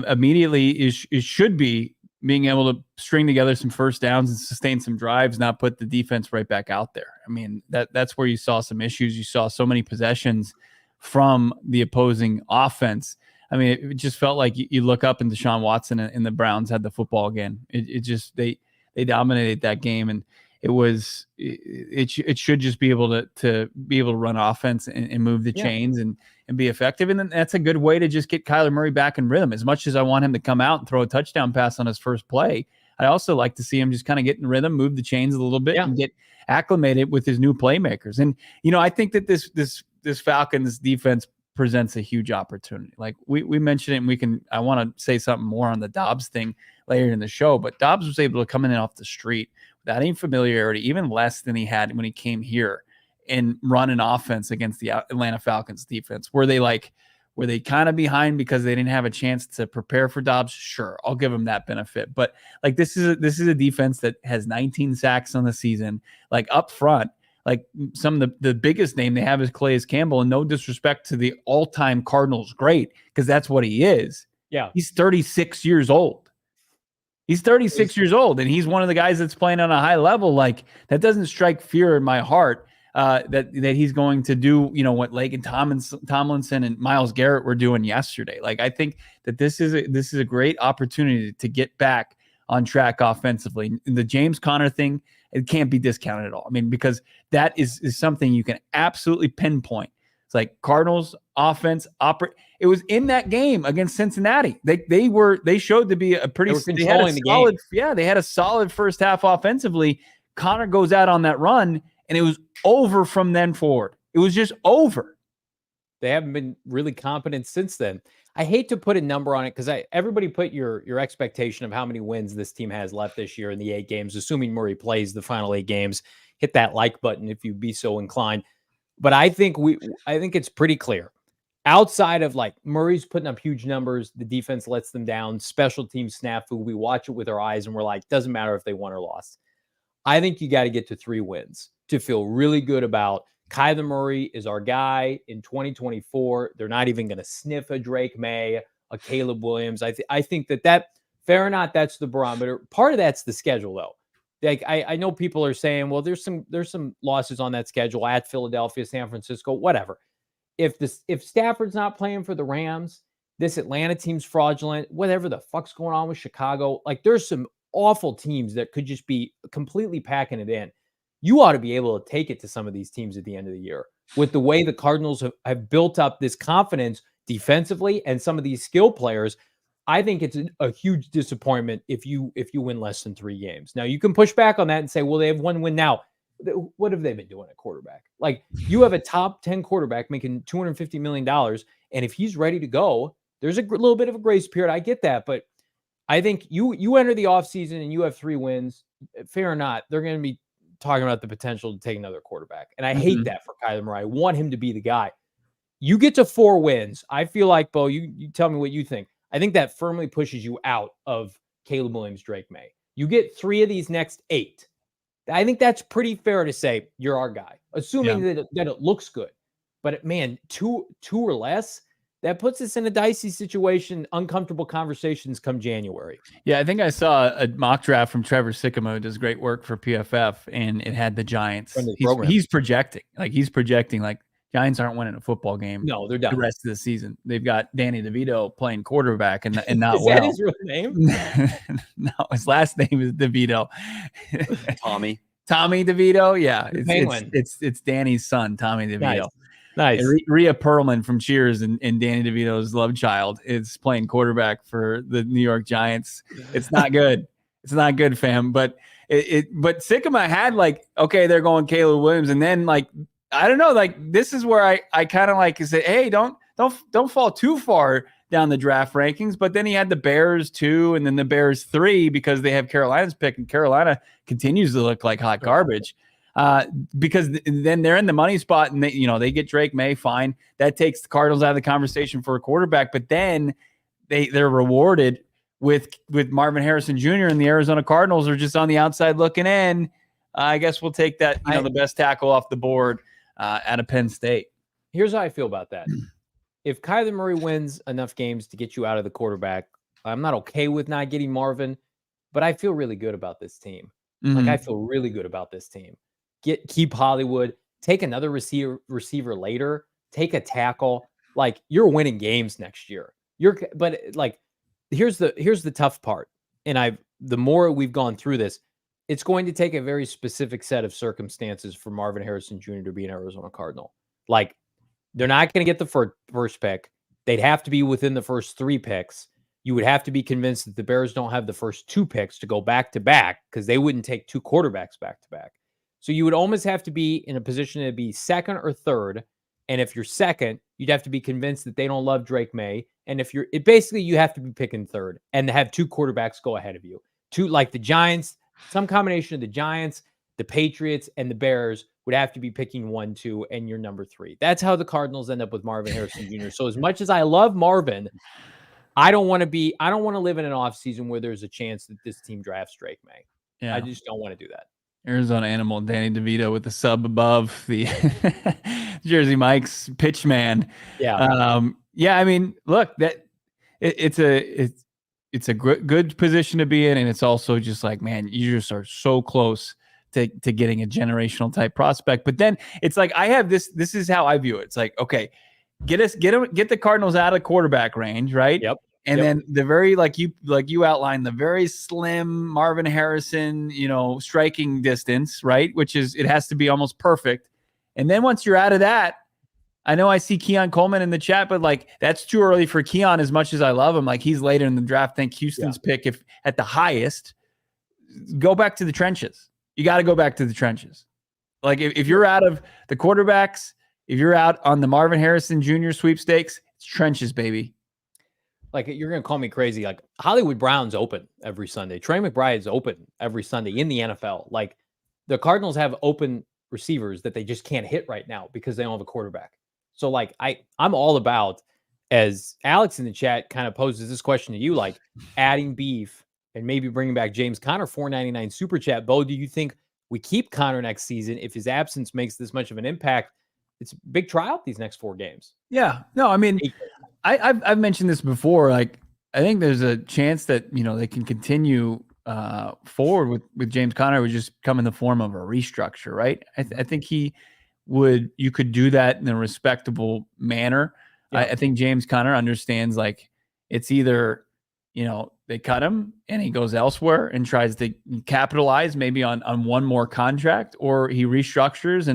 immediately is should be being able to string together some first downs and sustain some drives, not put the defense right back out there. I mean, that's where you saw some issues. You saw so many possessions from the opposing offense. I mean, it just felt like you look up and Deshaun Watson and the Browns had the football again. It just, they dominated that game. And it should just be able to be able to run offense and move the chains and be effective. And then that's a good way to just get Kyler Murray back in rhythm. As much as I want him to come out and throw a touchdown pass on his first play, I also like to see him just kind of get in rhythm, move the chains a little bit and get acclimated with his new playmakers. And, I think that this Falcons defense presents a huge opportunity. Like we mentioned it, and I want to say something more on the Dobbs thing later in the show, but Dobbs was able to come in off the street without any familiarity, even less than he had when he came here, and run an offense against the Atlanta Falcons defense. Were they kind of behind because they didn't have a chance to prepare for Dobbs? Sure, I'll give them that benefit. But like this is a defense that has 19 sacks on the season. Like up front, like some of the biggest name they have is Calais Campbell, and no disrespect to the all-time Cardinals great, because that's what he is.
Yeah,
he's 36 years old. He's 36 years old, and he's one of the guys that's playing on a high level. Like that doesn't strike fear in my heart that he's going to do, what Laken Tomlinson and Myles Garrett were doing yesterday. Like I think that this is a great opportunity to get back on track offensively. The James Conner thing, it can't be discounted at all. I mean, because that is something you can absolutely pinpoint. It's like Cardinals offense it was in that game against Cincinnati. They showed to be a pretty
controlling the game.
Yeah, they had a solid first half offensively. Conner goes out on that run, and it was over from then forward. It was just over.
They haven't been really competent since then. I hate to put a number on it because everybody put your expectation of how many wins this team has left this year in the 8 games, assuming Murray plays the final 8 games. Hit that like button if you'd be so inclined. But I think it's pretty clear. Outside of like Murray's putting up huge numbers, the defense lets them down, special team snafu, we watch it with our eyes and we're like, doesn't matter if they won or lost. I think you got to get to 3 wins to feel really good about Kyler Murray is our guy in 2024. They're not even going to sniff a Drake May, a Caleb Williams. I think that fair or not, that's the barometer. Part of that's the schedule though. Like I know people are saying, well, there's some losses on that schedule at Philadelphia, San Francisco, whatever. If Stafford's not playing for the Rams, this Atlanta team's fraudulent, whatever the fuck's going on with Chicago, like there's some awful teams that could just be completely packing it in. you ought to be able to take it to some of these teams at the end of the year. With the way the Cardinals have built up this confidence defensively and some of these skill players, I think it's a huge disappointment if you win less than 3 games. Now, you can push back on that and say, well, they have 1 win now. What have they been doing at quarterback? Like, you have a top 10 quarterback making $250 million, and if he's ready to go, there's a little bit of a grace period. I get that, but I think you enter the offseason and you have 3 wins, fair or not, they're going to be talking about the potential to take another quarterback. And I hate that for Kyler Murray. I want him to be the guy. You get to 4 wins. I feel like, Bo, you tell me what you think. I think that firmly pushes you out of Caleb Williams, Drake May. You get 3 of these next 8. I think that's pretty fair to say you're our guy, assuming that it looks good. But man, two or less, that puts us in a dicey situation, uncomfortable conversations come January.
Yeah, I think I saw a mock draft from Trevor Sycamore, who does great work for PFF, and it had the Giants. He's projecting like Giants aren't winning a football game.
No, they're done
the rest of the season. They've got Danny DeVito playing quarterback and not
is
well.
That his real name?
No, his last name is DeVito.
Tommy
DeVito. Yeah, it's Danny's son, Tommy DeVito.
Nice.
Rhea Perlman from Cheers and Danny DeVito's love child is playing quarterback for the New York Giants. It's not good. It's not good, fam. But but Sycamore had okay, they're going Caleb Williams, and then I don't know, this is where I kind of say, hey, don't fall too far down the draft rankings. But then he had the Bears 2 and then the Bears 3 because they have Carolina's pick, and Carolina continues to look like hot garbage. Because then they're in the money spot and they get Drake May, fine. That takes the Cardinals out of the conversation for a quarterback, but then they're rewarded with Marvin Harrison Jr. and the Arizona Cardinals are just on the outside looking in. I guess we'll take that, the best tackle off the board out of Penn State.
Here's how I feel about that. If Kyler Murray wins enough games to get you out of the quarterback, I'm not okay with not getting Marvin, but I feel really good about this team. I feel really good about this team. Keep Hollywood, take another receiver later, take a tackle. You're winning games next year. Here's the tough part. And the more we've gone through this, it's going to take a very specific set of circumstances for Marvin Harrison Jr. to be an Arizona Cardinal. They're not going to get the first pick. They'd have to be within the first 3 picks. You would have to be convinced that the Bears don't have the first 2 picks to go back to back because they wouldn't take 2 quarterbacks back to back. So you would almost have to be in a position to be 2nd or 3rd. And if you're 2nd, you'd have to be convinced that they don't love Drake May. And if basically you have to be picking 3rd and have 2 quarterbacks go ahead of you. 2, like the Giants, some combination of the Giants, the Patriots, and the Bears would have to be picking 1, 2, and you're number 3. That's how the Cardinals end up with Marvin Harrison Jr. So as much as I love Marvin, I don't want to live in an offseason where there's a chance that this team drafts Drake May. Yeah. I just don't want to do that.
Arizona Animal, Danny DeVito with the sub above the Jersey Mike's pitch man.
Yeah.
I mean, look, that it's a good position to be in. And it's also just man, you just are so close to getting a generational type prospect. But then it's I have this is how I view it. It's okay, get the Cardinals out of quarterback range. Right.
Yep.
And then the very, like you outlined, the very slim Marvin Harrison, striking distance, right? Which is, it has to be almost perfect. And then once you're out of that, I know I see Keon Coleman in the chat, but that's too early for Keon as much as I love him. He's later in the draft. I think Houston's pick, if at the highest, go back to the trenches. You got to go back to the trenches. If you're out of the quarterbacks, if you're out on the Marvin Harrison Jr. sweepstakes, it's trenches, baby.
You're going to call me crazy. Hollywood Brown's open every Sunday. Trey McBride's open every Sunday in the NFL. The Cardinals have open receivers that they just can't hit right now because they don't have a quarterback. So I'm all about, as Alex in the chat kind of poses this question to you, adding beef and maybe bringing back James Conner, $4.99 super chat. Bo, do you think we keep Conner next season if his absence makes this much of an impact? It's a big tryout these next 4 games.
Yeah. No, I mean, I've mentioned this before. I think there's a chance that they can continue forward with James Conner. It would just come in the form of a restructure, right? I think you could do that in a respectable manner. Yeah. I think James Conner understands it's either they cut him and he goes elsewhere and tries to capitalize maybe on one more contract, or he restructures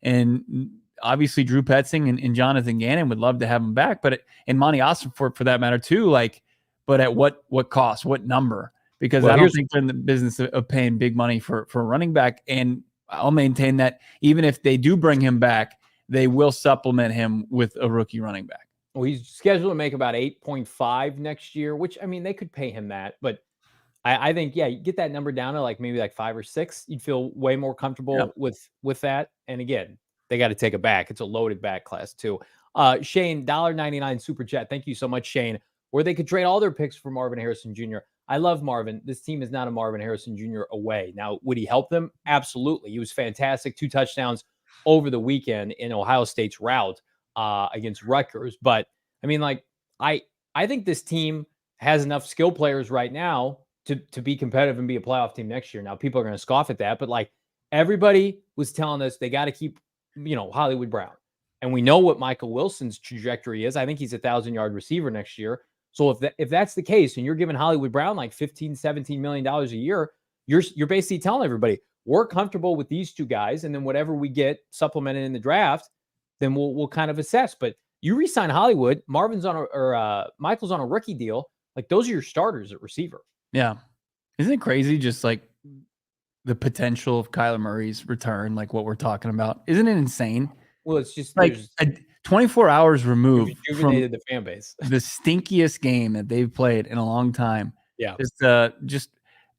and obviously Drew Petzing and Jonathan Gannon would love to have him back, and Monty Austin for that matter too. But at what cost, what number? Because I don't think they're in the business of paying big money for a running back. And I'll maintain that even if they do bring him back, they will supplement him with a rookie running back.
Well, he's scheduled to make about 8.5 next year, which, I mean, they could pay him that. But I think, yeah, you get that number down to maybe 5 or 6. You'd feel way more comfortable with that. And again, they got to take it back. It's a loaded back class too. Shane, $1.99 super chat. Thank you so much, Shane. Or they could trade all their picks for Marvin Harrison Jr. I love Marvin. This team is not a Marvin Harrison Jr. away. Now, would he help them? Absolutely. He was fantastic. 2 touchdowns over the weekend in Ohio State's rout against Rutgers. But I mean, I think this team has enough skill players right now to be competitive and be a playoff team next year. Now, people are going to scoff at that, but everybody was telling us they got to keep, Hollywood Brown. And we know what Michael Wilson's trajectory is. I think he's a 1,000-yard receiver next year. So if that's the case, and you're giving Hollywood Brown $15-17 million a year, you're basically telling everybody we're comfortable with these 2 guys, and then whatever we get supplemented in the draft, then we'll kind of assess. But you re-sign Hollywood, Michael's on a rookie deal. Those are your starters at receiver.
Yeah, isn't it crazy? Just the potential of Kyler Murray's return, what we're talking about, isn't it insane?
Well, it's just
24 hours removed from
the fan base.
The stinkiest game that they've played in a long time.
Yeah.
Just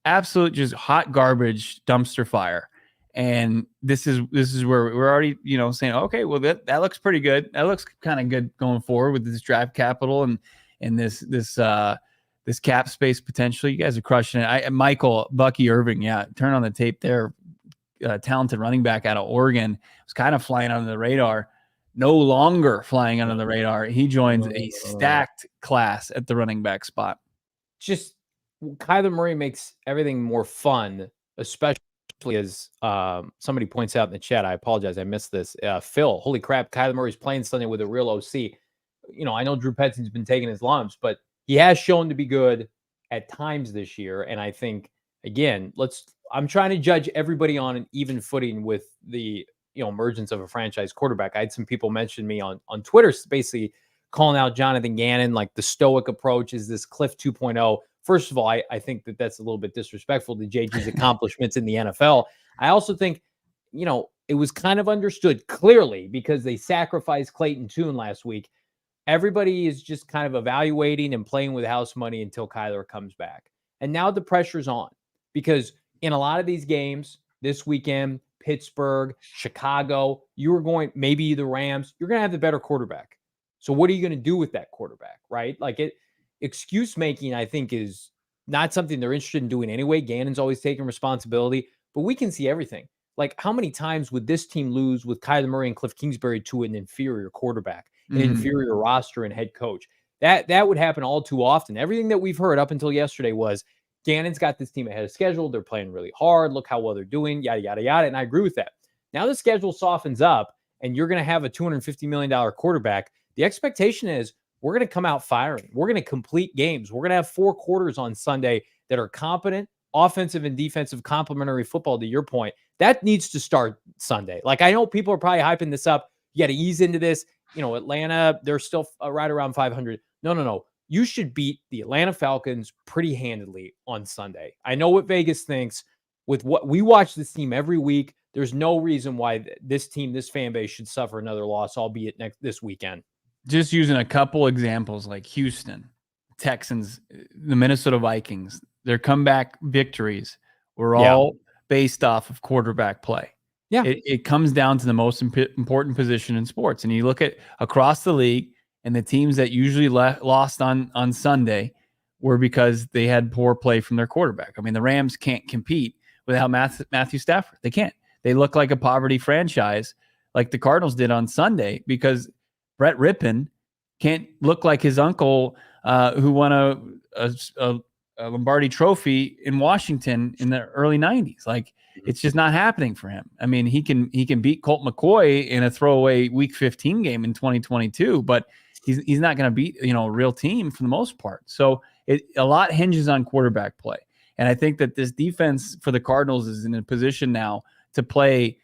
absolute, just hot garbage dumpster fire. And this is where we're already, saying, okay, well, that looks pretty good. That looks kind of good going forward with this draft capital and this cap space potential. You guys are crushing it. Michael Bucky Irving, turn on the tape there. Talented running back out of Oregon, was kind of flying under the radar. No longer flying under the radar. He joins a stacked class at the running back spot.
Just Kyler Murray makes everything more fun, especially as somebody points out in the chat. I apologize, I missed this. Phil, holy crap, Kyler Murray's playing Sunday with a real OC. I know Drew Petzing's been taking his lumps, but he has shown to be good at times this year. And I think, again, I'm trying to judge everybody on an even footing with the emergence of a franchise quarterback. I had some people mention me on Twitter, basically calling out Jonathan Gannon, the stoic approach is this Cliff 2.0. First of all, I think that's a little bit disrespectful to JG's accomplishments in the NFL. I also think, it was kind of understood clearly because they sacrificed Clayton Tune last week. Everybody is just kind of evaluating and playing with house money until Kyler comes back. And now the pressure's on because in a lot of these games this weekend, Pittsburgh, Chicago, you were going, maybe the Rams, you're going to have the better quarterback. So what are you going to do with that quarterback, right? Excuse making, I think, is not something they're interested in doing anyway. Gannon's always taking responsibility, but we can see everything. How many times would this team lose with Kyler Murray and Cliff Kingsbury to an inferior quarterback, an inferior roster and head coach? That would happen all too often. Everything that we've heard up until yesterday was Gannon's got this team ahead of schedule. They're playing really hard. Look how well they're doing, yada, yada, yada. And I agree with that. Now the schedule softens up and you're going to have a $250 million quarterback. The expectation is we're going to come out firing. We're going to complete games. We're going to have 4 quarters on Sunday that are competent, offensive and defensive complementary football, to your point. That needs to start Sunday. I know people are probably hyping this up. You got to ease into this. Atlanta, they're still right around 500. No. You should beat the Atlanta Falcons pretty handedly on Sunday. I know what Vegas thinks. With what we watch this team every week, there's no reason why this team, this fan base, should suffer another loss, albeit this weekend.
Just using a couple examples like Houston, Texans, the Minnesota Vikings, their comeback victories were all based off of quarterback play. Yeah, it comes down to the most important position in sports. And you look at across the league, and the teams that usually lost on Sunday were because they had poor play from their quarterback. I mean, the Rams can't compete without Matthew Stafford. They can't. They look like a poverty franchise like the Cardinals did on Sunday because Brett Rippon can't look like his uncle who won a Lombardi trophy in Washington in the early 90s. It's just not happening for him. I mean, he can beat Colt McCoy in a throwaway Week 15 game in 2022, but he's not going to beat a real team for the most part. So a lot hinges on quarterback play. And I think that this defense for the Cardinals is in a position now to play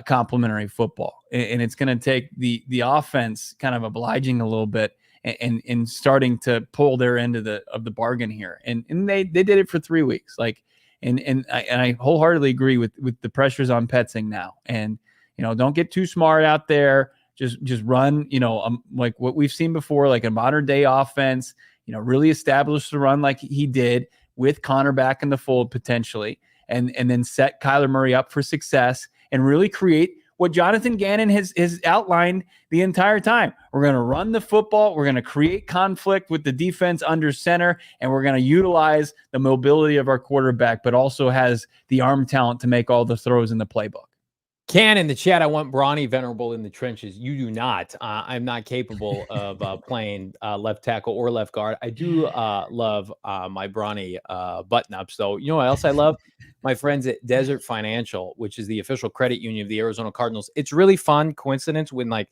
complementary football. And it's going to take the offense kind of obliging a little bit and starting to pull their end of the bargain here. And they did it for 3 weeks. And I wholeheartedly agree with the pressures on Petzing now. And, don't get too smart out there. Just run, like what we've seen before, like a modern day offense, really establish the run like he did with Connor back in the fold potentially, and then set Kyler Murray up for success and really create what Jonathan Gannon has outlined the entire time. We're going to run the football. We're going to create conflict with the defense under center, and we're going to utilize the mobility of our quarterback, but also has the arm talent to make all the throws in the playbook.
Can in the chat, I want Brawny Venerable in the trenches. You do not. I'm not capable of playing left tackle or left guard. I do love my Brawny button-ups, though. You know what else I love? My friends at Desert Financial, which is the official credit union of the Arizona Cardinals. It's really fun coincidence when like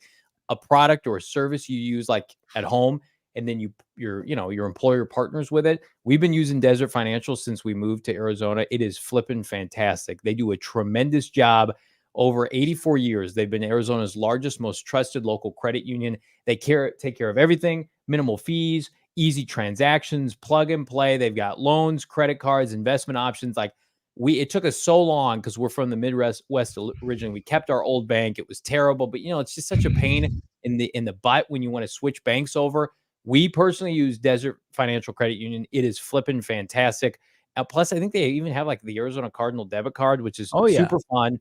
a product or a service you use like at home, and then your employer partners with it. We've been using Desert Financial since we moved to Arizona. It is flipping fantastic. They do a tremendous job. Over 84 years, they've been Arizona's largest, most trusted local credit union. They take care of everything, minimal fees, easy transactions, plug and play. They've got loans, credit cards, investment options. It took us so long because we're from the Midwest originally. We kept our old bank. It was terrible, but it's just such a pain in the butt when you want to switch banks over. We personally use Desert Financial Credit Union. It is flipping fantastic. Plus, I think they even have like the Arizona Cardinal debit card, which is super fun.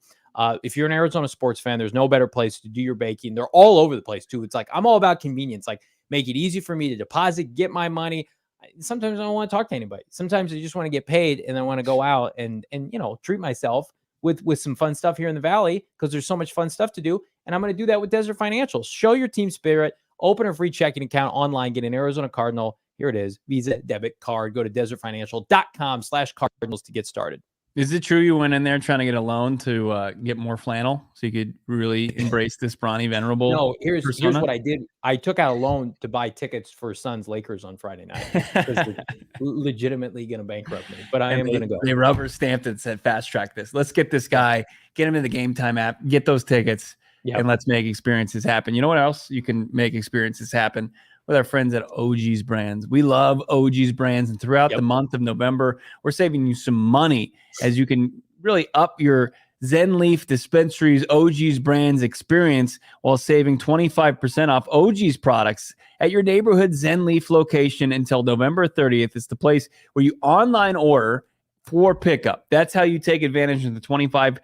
If you're an Arizona sports fan, there's no better place to do your banking. They're all over the place too. It's like, I'm all about convenience. Like, make it easy for me to deposit, get my money. Sometimes I don't want to talk to anybody. Sometimes I just want to get paid and I want to go out and treat myself with some fun stuff here in the Valley because there's so much fun stuff to do. And I'm going to do that with Desert Financial. Show your team spirit, open a free checking account online, get an Arizona Cardinal. Here it is, Visa debit card. Go to desertfinancial.com/Cardinals to get started.
Is it true you went in there trying to get a loan to get more flannel so you could really embrace this Brawny Venerable?
No, here's what I did. I took out a loan to buy tickets for Suns Lakers on Friday night because they're legitimately going to bankrupt me. But I am going to go.
They rubber stamped it, said fast track this. Let's get this guy, get him in the Game Time app, get those tickets, and let's make experiences happen. You know what else you can make experiences happen? With our friends at OG's Brands. We love OG's Brands, and throughout the month of November, we're saving you some money as you can really up your Zen Leaf Dispensary's OG's Brands experience while saving 25% off OG's products at your neighborhood Zen Leaf location until November 30th. It's the place where you online order for pickup. That's how you take advantage of the 25%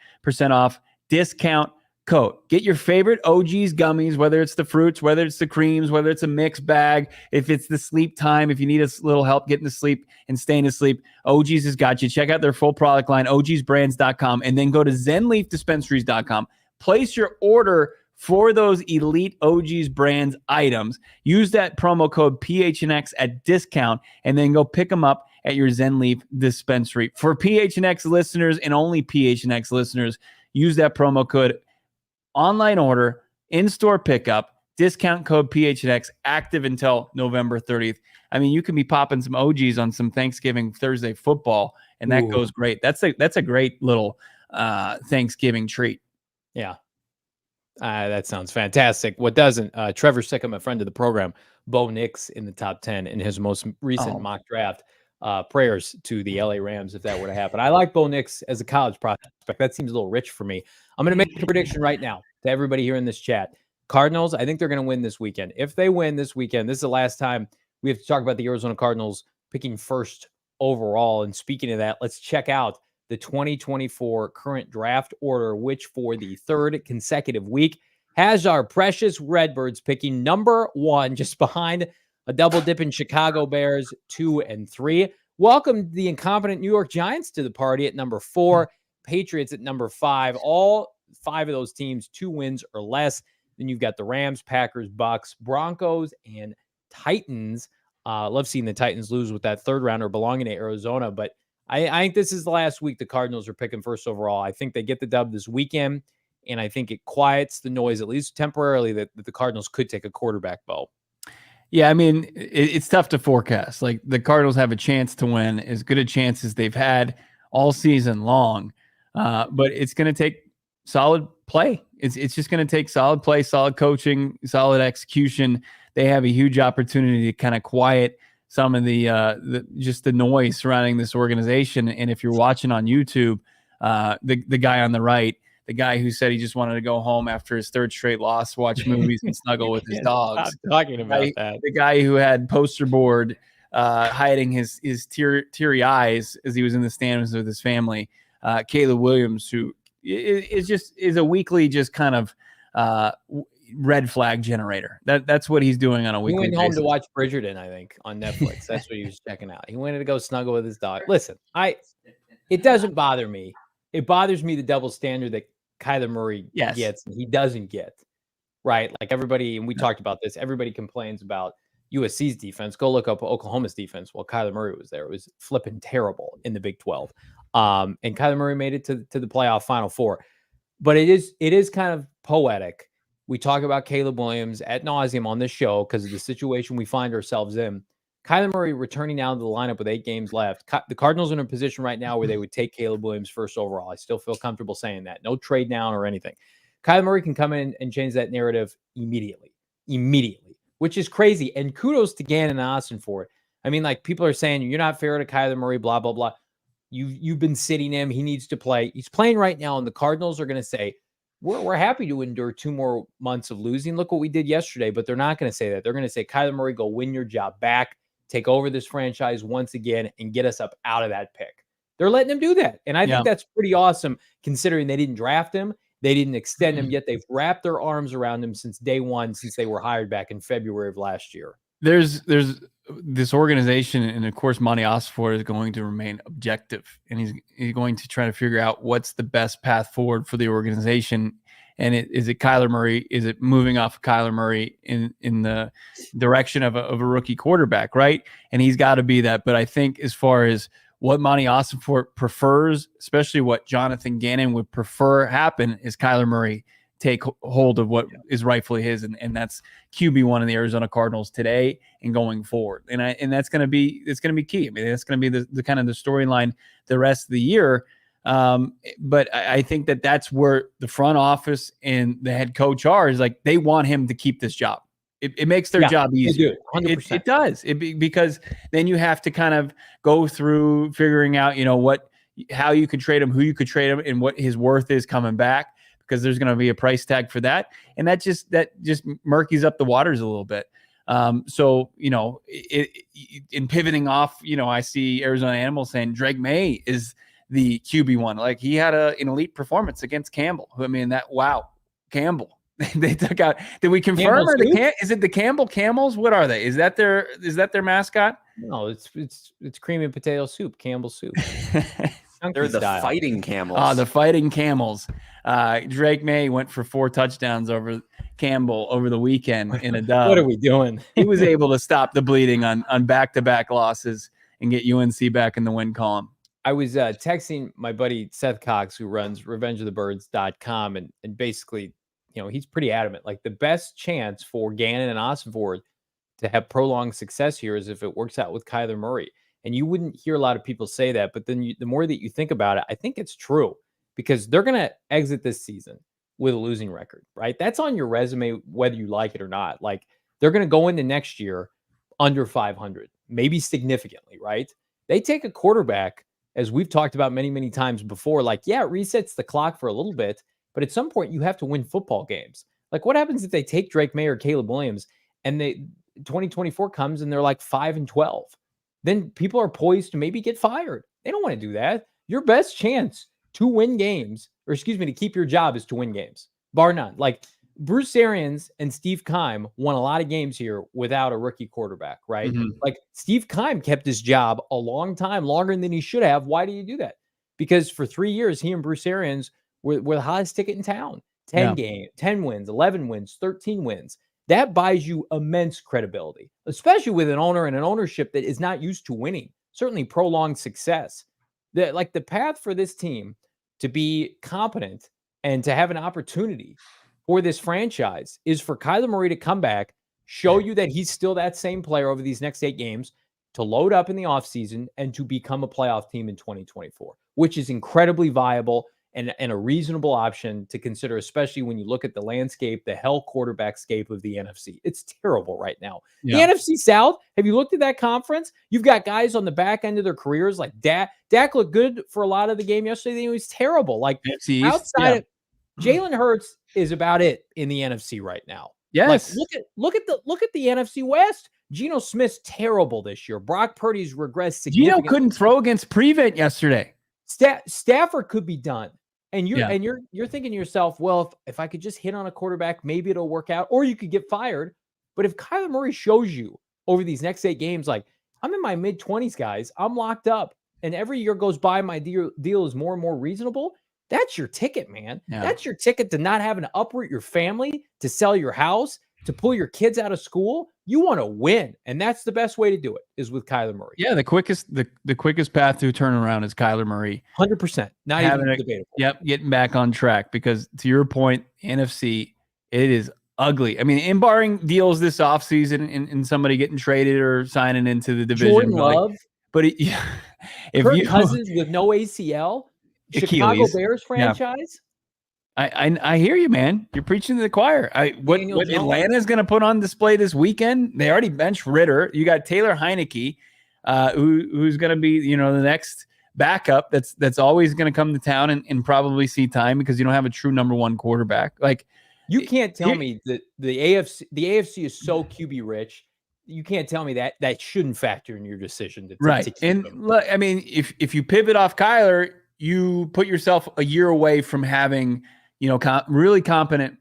off discount code. Get your favorite OG's gummies, whether it's the fruits, whether it's the creams, whether it's a mixed bag, if it's the sleep time, if you need a little help getting to sleep and staying asleep, OG's has got you. Check out their full product line, ogsbrands.com, and then go to zenleafdispensaries.com. Place your order for those elite OG's Brands items. Use that promo code PHNX at discount, and then go pick them up at your Zen Leaf dispensary. For PHNX listeners and only PHNX listeners, use that promo code. Online order, in-store pickup, discount code PHNX, active until November 30th. I mean, you can be popping some OGs on some Thanksgiving Thursday football, and that goes great. That's a great little Thanksgiving treat.
Yeah. That sounds fantastic. What doesn't? Trevor Sickham, a friend of the program, Bo Nix in the top 10 in his most recent mock draft. Prayers to the LA Rams if that were to happen. I like Bo Nix as a college prospect. That seems a little rich for me. I'm going to make a prediction right now to everybody here in this chat. Cardinals, I think they're going to win this weekend. If they win this weekend, this is the last time we have to talk about the Arizona Cardinals picking first overall. And speaking of that, let's check out the 2024 current draft order, which for the third consecutive week has our precious Redbirds picking number 1, just behind a double dip in Chicago Bears 2 and 3. Welcome the incompetent New York Giants to the party at number 4. Patriots at number 5. All 5 of those teams 2 wins or less. Then you've got the Rams, Packers, Bucks, Broncos, and Titans. Love seeing the Titans lose with that third rounder belonging to Arizona. But I think this is the last week the Cardinals are picking first overall. I think they get the dub this weekend, and I think it quiets the noise, at least temporarily, that the Cardinals could take a quarterback, Bo.
Yeah, I mean, it's tough to forecast. Like the Cardinals have a chance to win, as good a chance as they've had all season long. But it's going to take solid play. It's just going to take solid play, solid coaching, solid execution. They have a huge opportunity to kind of quiet some of the just the noise surrounding this organization. And if you're watching on YouTube, the guy on the right, the guy who said he just wanted to go home after his third straight loss, watch movies and snuggle with his dogs.
Stop talking about that.
The guy who had poster board hiding his teary eyes as he was in the stands with his family. Caleb Williams, who is a weekly just kind of red flag generator. That's what he's doing on a weekly basis.
He went home to watch Bridgerton, I think, on Netflix. That's what he was checking out. He wanted to go snuggle with his dog. Listen, it doesn't bother me. It bothers me the double standard that Kyler Murray gets and he doesn't get, right? Like everybody, and we talked about this, everybody complains about USC's defense. Go look up Oklahoma's defense while Kyler Murray was there. It was flipping terrible in the Big 12. And Kyler Murray made it to the playoff Final Four. But it is kind of poetic. We talk about Caleb Williams ad nauseum on this show because of the situation we find ourselves in. Kyler Murray returning now to the lineup with 8 games left. The Cardinals are in a position right now where they would take Caleb Williams first overall. I still feel comfortable saying that. No trade down or anything. Kyler Murray can come in and change that narrative immediately, which is crazy. And kudos to Gannon and Austin for it. I mean, like people are saying, you're not fair to Kyler Murray, blah, blah, blah. You've been sitting him. He needs to play. He's playing right now, and the Cardinals are going to say, we're happy to endure 2 more months of losing. Look what we did yesterday, but they're not going to say that. They're going to say, Kyler Murray, go win your job back. Take over this franchise once again and get us up out of that pick. They're letting him do that. And I think that's pretty awesome considering they didn't draft him. They didn't extend him yet. They've wrapped their arms around him since day one, since they were hired back in February of last year.
There's this organization, and of course, Monty Osford is going to remain objective, and he's going to try to figure out what's the best path forward for the organization. And is it Kyler Murray? Is it moving off of Kyler Murray in the direction of a rookie quarterback, right? And he's got to be that. But I think as far as what Monty Osford prefers, especially what Jonathan Gannon would prefer happen, is Kyler Murray take hold of what is rightfully his, and that's QB1 in the Arizona Cardinals today and going forward. And that's going to be key. I mean, that's going to be the kind of the storyline the rest of the year. But I think that's where the front office and the head coach is like, they want him to keep this job. It makes their job easier. It does. Because then you have to kind of go through figuring out, how you could trade him, who you could trade him, and what his worth is coming back, because there's going to be a price tag for that. And that just murkies up the waters a little bit. So, in pivoting off, I see Arizona Animals saying Drake May is the QB1. Like, he had an elite performance against Campbell. Campbell. They took out. Did we confirm? Is it the Campbell Camels? What are they? Is that their mascot?
No, it's cream and potato soup, Campbell soup.
They're the Fighting Camels.
Oh, the Fighting Camels. Drake May went for 4 touchdowns over Campbell over the weekend in a dub.
What are we doing?
He was able to stop the bleeding on back-to-back losses and get UNC back in the win column.
I was texting my buddy Seth Cox, who runs revengeofthebirds.com, and basically, he's pretty adamant. Like, the best chance for Gannon and Osford to have prolonged success here is if it works out with Kyler Murray. And you wouldn't hear a lot of people say that, but then the more that you think about it, I think it's true, because they're going to exit this season with a losing record, right? That's on your resume, whether you like it or not. Like, they're going to go into next year under 500, maybe significantly, right? They take a quarterback, as we've talked about many, many times before, like, it resets the clock for a little bit, but at some point you have to win football games. Like, what happens if they take Drake May or Caleb Williams and 2024 comes and they're like 5-12? Then people are poised to maybe get fired. They don't want to do that. Your best chance to win games, to keep your job, is to win games, bar none. Like, Bruce Arians and Steve Keim won a lot of games here without a rookie quarterback, right?
Mm-hmm.
Like, Steve Keim kept his job a long time, longer than he should have. Why do you do that? Because for 3 years, he and Bruce Arians were the hottest ticket in town. 10 wins, 11 wins, 13 wins. That buys you immense credibility, especially with an owner and an ownership that is not used to winning, certainly prolonged success. The path for this team to be competent and to have an opportunity for this franchise is for Kyler Murray to come back, show you that he's still that same player over these next 8 games, to load up in the offseason and to become a playoff team in 2024, which is incredibly viable and a reasonable option to consider, especially when you look at the landscape, the hell quarterback scape of the NFC. It's terrible right now.
Yeah.
The NFC South, have you looked at that conference? You've got guys on the back end of their careers like Dak. Dak looked good for a lot of the game yesterday. He was terrible. Like outside of Jalen Hurts is about it in the NFC right now.
Yes.
Like, look at the NFC West. Geno Smith's terrible this year. Brock Purdy's regressed significantly.
Geno couldn't throw against Prevent yesterday.
Stafford could be done. And you're thinking to yourself, well, if I could just hit on a quarterback, maybe it'll work out, or you could get fired. But if Kyler Murray shows you over these next 8 games, like, I'm in my mid-20s, guys, I'm locked up, and every year goes by, my deal is more and more reasonable, that's your ticket, man. Yeah. That's your ticket to not having to uproot your family, to sell your house, to pull your kids out of school. You want to win, and that's the best way to do it, is with Kyler Murray.
Yeah, the quickest path to a turnaround is Kyler Murray.
100%. Not even debatable.
Yep, getting back on track, because to your point, NFC, it is ugly. I mean, barring deals this offseason and somebody getting traded or signing into the division.
Jordan Love.
If
Kirk Cousins with no ACL. Chicago Bears franchise.
Yeah. I hear you, man. You're preaching to the choir. What Atlanta is going to put on display this weekend? They already benched Ritter. You got Taylor Heineke, who's going to be the next backup. That's always going to come to town and probably see time, because you don't have a true number 1 quarterback. Like,
you can't tell me that the AFC is so QB rich. You can't tell me that shouldn't factor in your decision.
Right.
To keep
and
him.
Look, I mean, if you pivot off Kyler, you put yourself a year away from having, really competent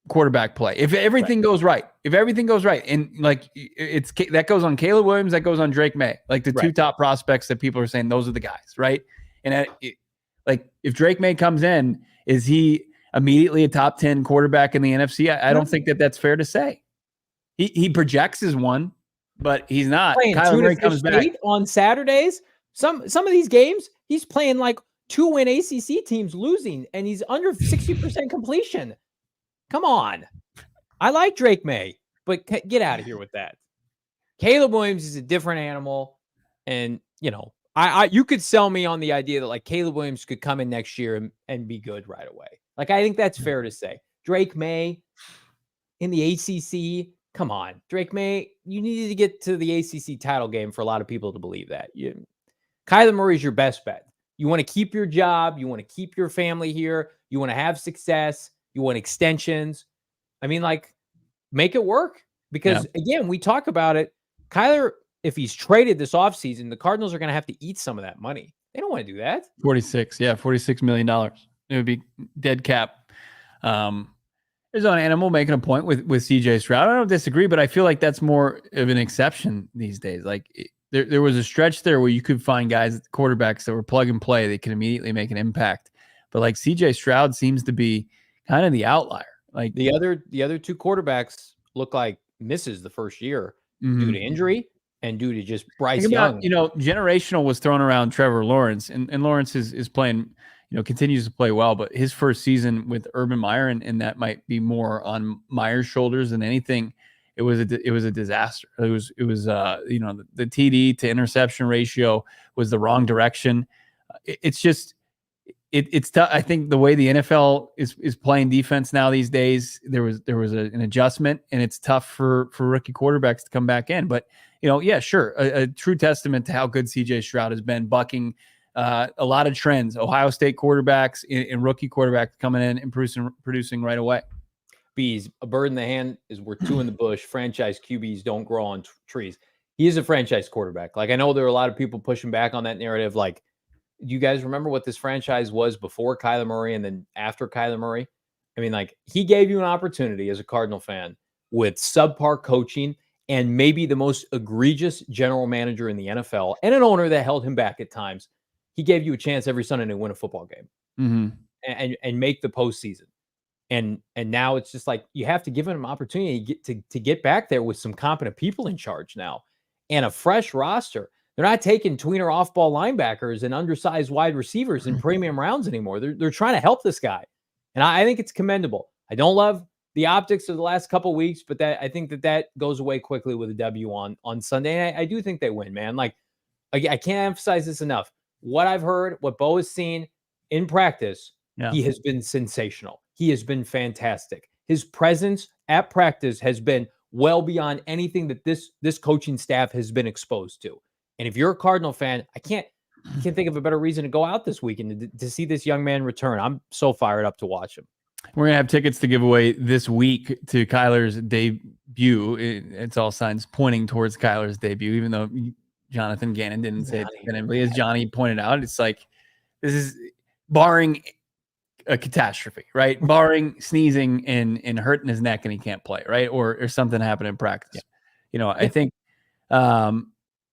quarterback play. If everything goes right, and like that goes on Caleb Williams, that goes on Drake May, like the 2 top prospects that people are saying those are the guys, right? And like if Drake May comes in, is he immediately a top 10 quarterback in the NFC? I don't think that's fair to say. He projects as one, but he's not.
Kyler Murray comes back on Saturdays. Some of these games, he's playing like 2-win ACC teams losing, and he's under 60% completion. Come on. I like Drake May, but get out of here with that. Caleb Williams is a different animal, and you could sell me on the idea that like Caleb Williams could come in next year and be good right away. Like, I think that's fair to say. Drake May in the ACC, come on. Drake May, you needed to get to the ACC title game for a lot of people to believe that. Kyler Murray's your best bet. You want to keep your job. You want to keep your family here. You want to have success. You want extensions. I mean, like, make it work. Because, again, we talk about it. Kyler, if he's traded this offseason, the Cardinals are going to have to eat some of that money. They don't want to do that.
$46 million. It would be dead cap. There's an animal making a point with CJ Stroud. I don't disagree, but I feel like that's more of an exception these days. Like, there was a stretch there where you could find guys, quarterbacks that were plug and play. They can immediately make an impact. But like CJ Stroud seems to be kind of the outlier. Like
the other 2 quarterbacks look like misses the first year due to injury and due to just Bryce Young.
Generational was thrown around Trevor Lawrence, and Lawrence is playing, continues to play well, but his first season with Urban Meyer, and that might be more on Meyer's shoulders than anything. It was a disaster. It was the TD to interception ratio was the wrong direction. It's just it's tough. I think the way the NFL is playing defense now these days, there was an adjustment, and it's tough for rookie quarterbacks to come back in. But sure, a true testament to how good CJ Stroud has been, bucking a lot of trends. Ohio State quarterbacks and rookie quarterbacks coming in and producing right away.
Bees, a bird in the hand is worth 2 in the bush. Franchise QBs don't grow on trees. He is a franchise quarterback. Like, I know there are a lot of people pushing back on that narrative. Like, do you guys remember what this franchise was before Kyler Murray and then after Kyler Murray? I mean, like, he gave you an opportunity as a Cardinal fan with subpar coaching and maybe the most egregious general manager in the NFL and an owner that held him back at times. He gave you a chance every Sunday to win a football game and make the postseason. And now it's just like you have to give him an opportunity to get back there with some competent people in charge now and a fresh roster. They're not taking tweener off-ball linebackers and undersized wide receivers in premium rounds anymore. They're trying to help this guy. And I think it's commendable. I don't love the optics of the last couple weeks, but I think that goes away quickly with a W on Sunday. And I do think they win, man. Like, I can't emphasize this enough. What I've heard, what Bo has seen in practice, he has been sensational. He has been fantastic. His presence at practice has been well beyond anything that this coaching staff has been exposed to. And if you're a Cardinal fan, I can't think of a better reason to go out this weekend to see this young man return. I'm so fired up to watch him.
We're going to have tickets to give away this week to Kyler's debut. It's all signs pointing towards Kyler's debut, even though Jonathan Gannon didn't say it definitively. As Johnny pointed out, it's like, this is barring a catastrophe, right? Barring sneezing and hurting his neck and he can't play, right? Or something happened in practice. Yeah. You know, I think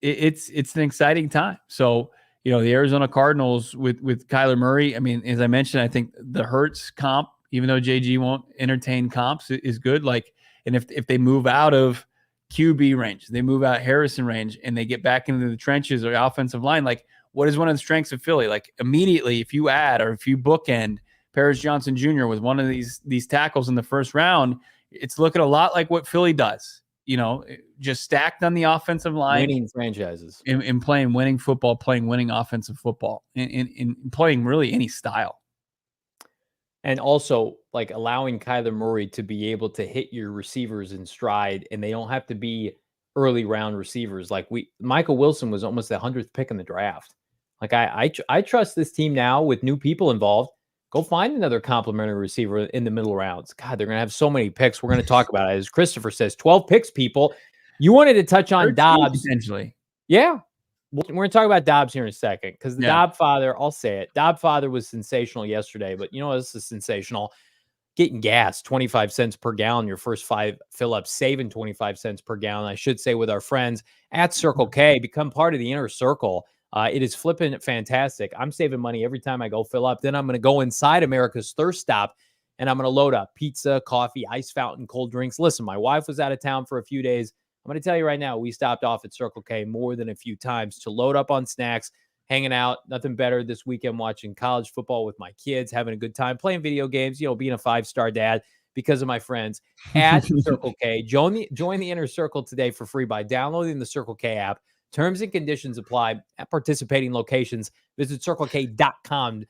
it's an exciting time. So, you know, the Arizona Cardinals with Kyler Murray, I mean, as I mentioned, I think the Hurts comp, even though JG won't entertain comps, is good. Like, and if they move out of QB range, they move out Harrison range, and they get back into the trenches or the offensive line, like, what is one of the strengths of Philly? Like, immediately, if you add or if you bookend Paris Johnson Jr. with one of these tackles in the first round, it's looking a lot like what Philly does. You know, just stacked on the offensive line,
winning franchises,
in playing winning football, playing winning offensive football, in playing really any style.
And also, like, allowing Kyler Murray to be able to hit your receivers in stride, and they don't have to be early round receivers. Like, Michael Wilson was almost the 100th pick in the draft. Like, I trust this team now with new people involved. Go find another complimentary receiver in the middle rounds. God, they're going to have so many picks. We're going to talk about it. As Christopher says, 12 picks, people. You wanted to touch on Dobbs.
Potentially.
Yeah. We're going to talk about Dobbs here in a second, because the Dobbs father, I'll say it, Dobbs father was sensational yesterday, but you know, this is sensational. Getting gas, 25 cents per gallon, your first 5 fill-ups, saving 25 cents per gallon, I should say, with our friends at Circle K. Become part of the inner circle. It is flipping fantastic. I'm saving money every time I go fill up. Then I'm going to go inside America's Thirst Stop, and I'm going to load up pizza, coffee, ice fountain, cold drinks. Listen, my wife was out of town for a few days. I'm going to tell you right now, we stopped off at Circle K more than a few times to load up on snacks, hanging out. Nothing better this weekend watching college football with my kids, having a good time, playing video games, you know, being a 5-star dad because of my friends at Circle K. Join the inner circle today for free by downloading the Circle K app. Terms and conditions apply at participating locations. Visit CircleK.com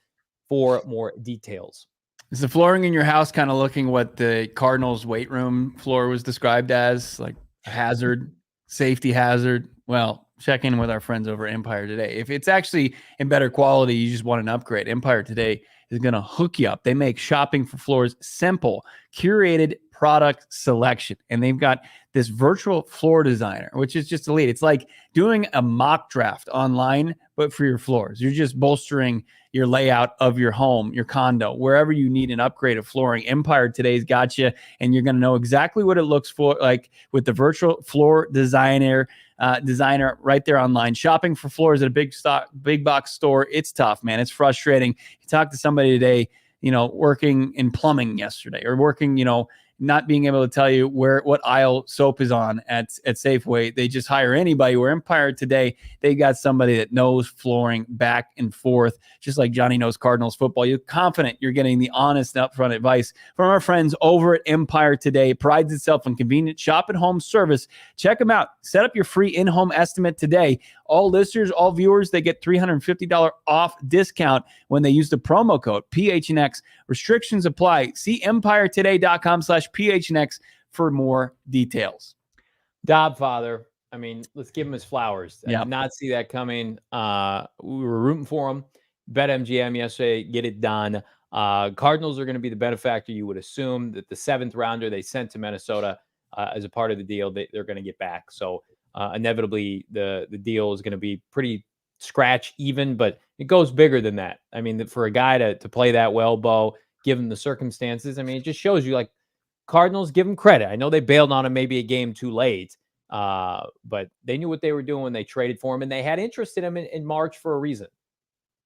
for more details.
Is the flooring in your house kind of looking what the Cardinals weight room floor was described as, like a hazard, safety hazard? Well, check in with our friends over at Empire Today. If it's actually in better quality, you just want an upgrade, Empire Today is going to hook you up. They make shopping for floors simple, curated product selection, and they've got this virtual floor designer, which is just elite. It's like doing a mock draft online, but for your floors. You're just bolstering your layout of your home, your condo, wherever you need an upgrade of flooring. Empire Today's got you, and you're going to know exactly what it looks for like with the virtual floor designer right there online. Shopping for floors at a big box store, it's tough, man. It's frustrating. You talk to somebody today, you know, working in plumbing yesterday, or working, you know, not being able to tell you what aisle soap is on at Safeway. They just hire anybody. Where Empire Today, they got somebody that knows flooring back and forth, just like Johnny knows Cardinals football. You're confident you're getting the honest upfront advice from our friends over at Empire Today. Prides itself on convenient shop at home service. Check them out. Set up your free in-home estimate today. All listeners, all viewers, they get $350 off discount when they use the promo code PHNX. Restrictions apply. See EmpireToday.com/PHNX for more details.
Dobbs father, I mean, let's give him his flowers. I
Yep.
did not see that coming. We were rooting for him. Bet MGM yesterday, get it done. Cardinals are going to be the benefactor. You would assume that the 7th rounder they sent to Minnesota as a part of the deal, they're going to get back. So inevitably, the deal is going to be pretty scratch even, but it goes bigger than that. I mean, for a guy to play that well, Bo, given the circumstances, I mean, it just shows you, like, Cardinals, give him credit. I know they bailed on him maybe a game too late, but they knew what they were doing when they traded for him, and they had interest in him in March for a reason.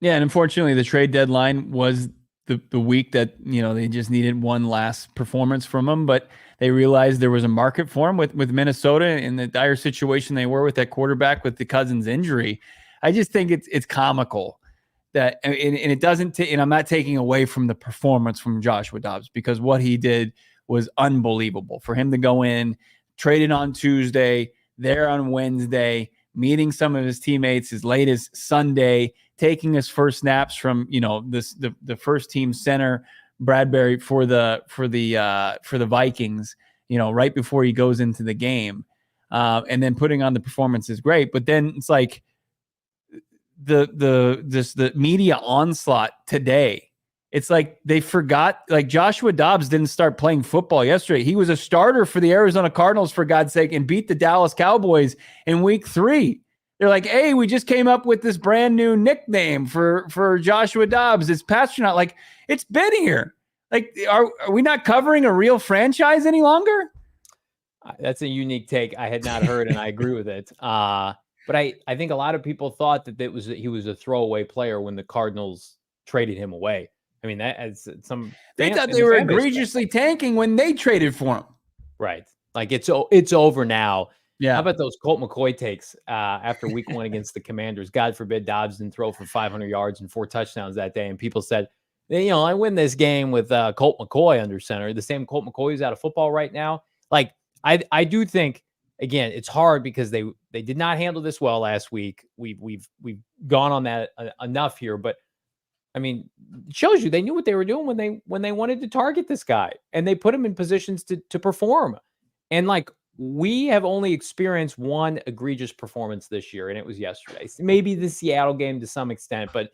Yeah, and unfortunately, the trade deadline was the week that, you know, they just needed one last performance from him, but they realized there was a market for him with Minnesota in the dire situation they were with that quarterback with the Cousins injury. I just think it's comical that, and it doesn't, and I'm not taking away from the performance from Joshua Dobbs, because what he did was unbelievable. For him to go in, traded on Tuesday, there on Wednesday, meeting some of his teammates as late as Sunday, taking his first snaps from, the first team center Bradbury for the Vikings, right before he goes into the game, and then putting on the performance is great. But then it's like the media onslaught today. It's like they forgot, like Joshua Dobbs didn't start playing football yesterday. He was a starter for the Arizona Cardinals, for God's sake, and beat the Dallas Cowboys in week 3. They're like, hey, we just came up with this brand new nickname for Joshua Dobbs. It's Pasternaut. Like, it's been here. Like, are we not covering a real franchise any longer?
That's a unique take I had not heard, and I agree with it. But I think a lot of people thought that he was a throwaway player when the Cardinals traded him away. I mean, that as some
they thought they were egregiously tanking when they traded for him.
Right. Like it's over now.
Yeah.
How about those Colt McCoy takes after week 1 against the Commanders? God forbid Dobbs didn't throw for 500 yards and 4 touchdowns that day. And people said, I win this game with Colt McCoy under center. The same Colt McCoy who's out of football right now. Like, I do think, again, it's hard because they did not handle this well last week. We've gone on that enough here, but I mean, it shows you they knew what they were doing when they wanted to target this guy, and they put him in positions to perform. And like, we have only experienced one egregious performance this year, and it was yesterday. Maybe the Seattle game to some extent, but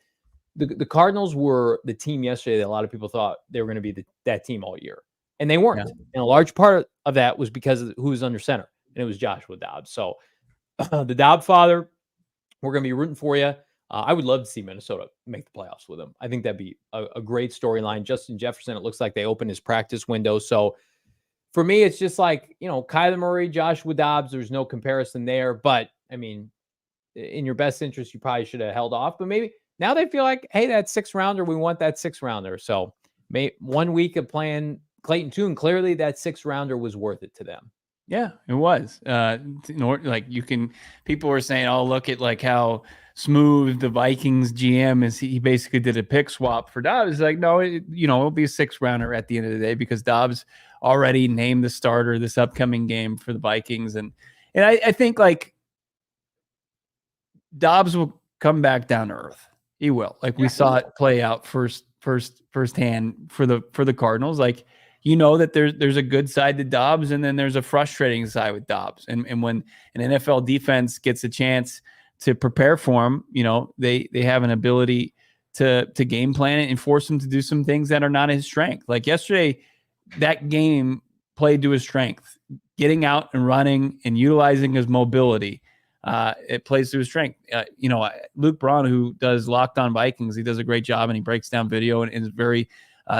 the Cardinals were the team yesterday that a lot of people thought they were going to be that team all year, and they weren't.
Yeah.
And a large part of that was because of who was under center, and it was Joshua Dobbs. So the Dobbs father, we're going to be rooting for you. I would love to see Minnesota make the playoffs with him. I think that'd be a great storyline. Justin Jefferson, it looks like they opened his practice window. So for me, it's just like, Kyler Murray, Joshua Dobbs, there's no comparison there. But, I mean, in your best interest, you probably should have held off. But maybe now they feel like, hey, that 6th rounder, we want that 6th rounder. So 1 week of playing Clayton Tune, clearly that 6th rounder was worth it to them.
Yeah, it was. Like people were saying, oh, look at like how smooth the Vikings GM is. He basically did a pick swap for Dobbs. It's like, no, it'll be a 6th rounder at the end of the day because Dobbs already named the starter this upcoming game for the Vikings. And I think like Dobbs will come back down to earth. He will. Like we saw it play out firsthand for the Cardinals. Like, that there's a good side to Dobbs, and then there's a frustrating side with Dobbs. And when an NFL defense gets a chance to prepare for him, they have an ability to game plan it and force him to do some things that are not his strength. Like yesterday, that game played to his strength, getting out and running and utilizing his mobility. It plays to his strength. Luke Braun, who does Locked On Vikings, he does a great job, and he breaks down video and is very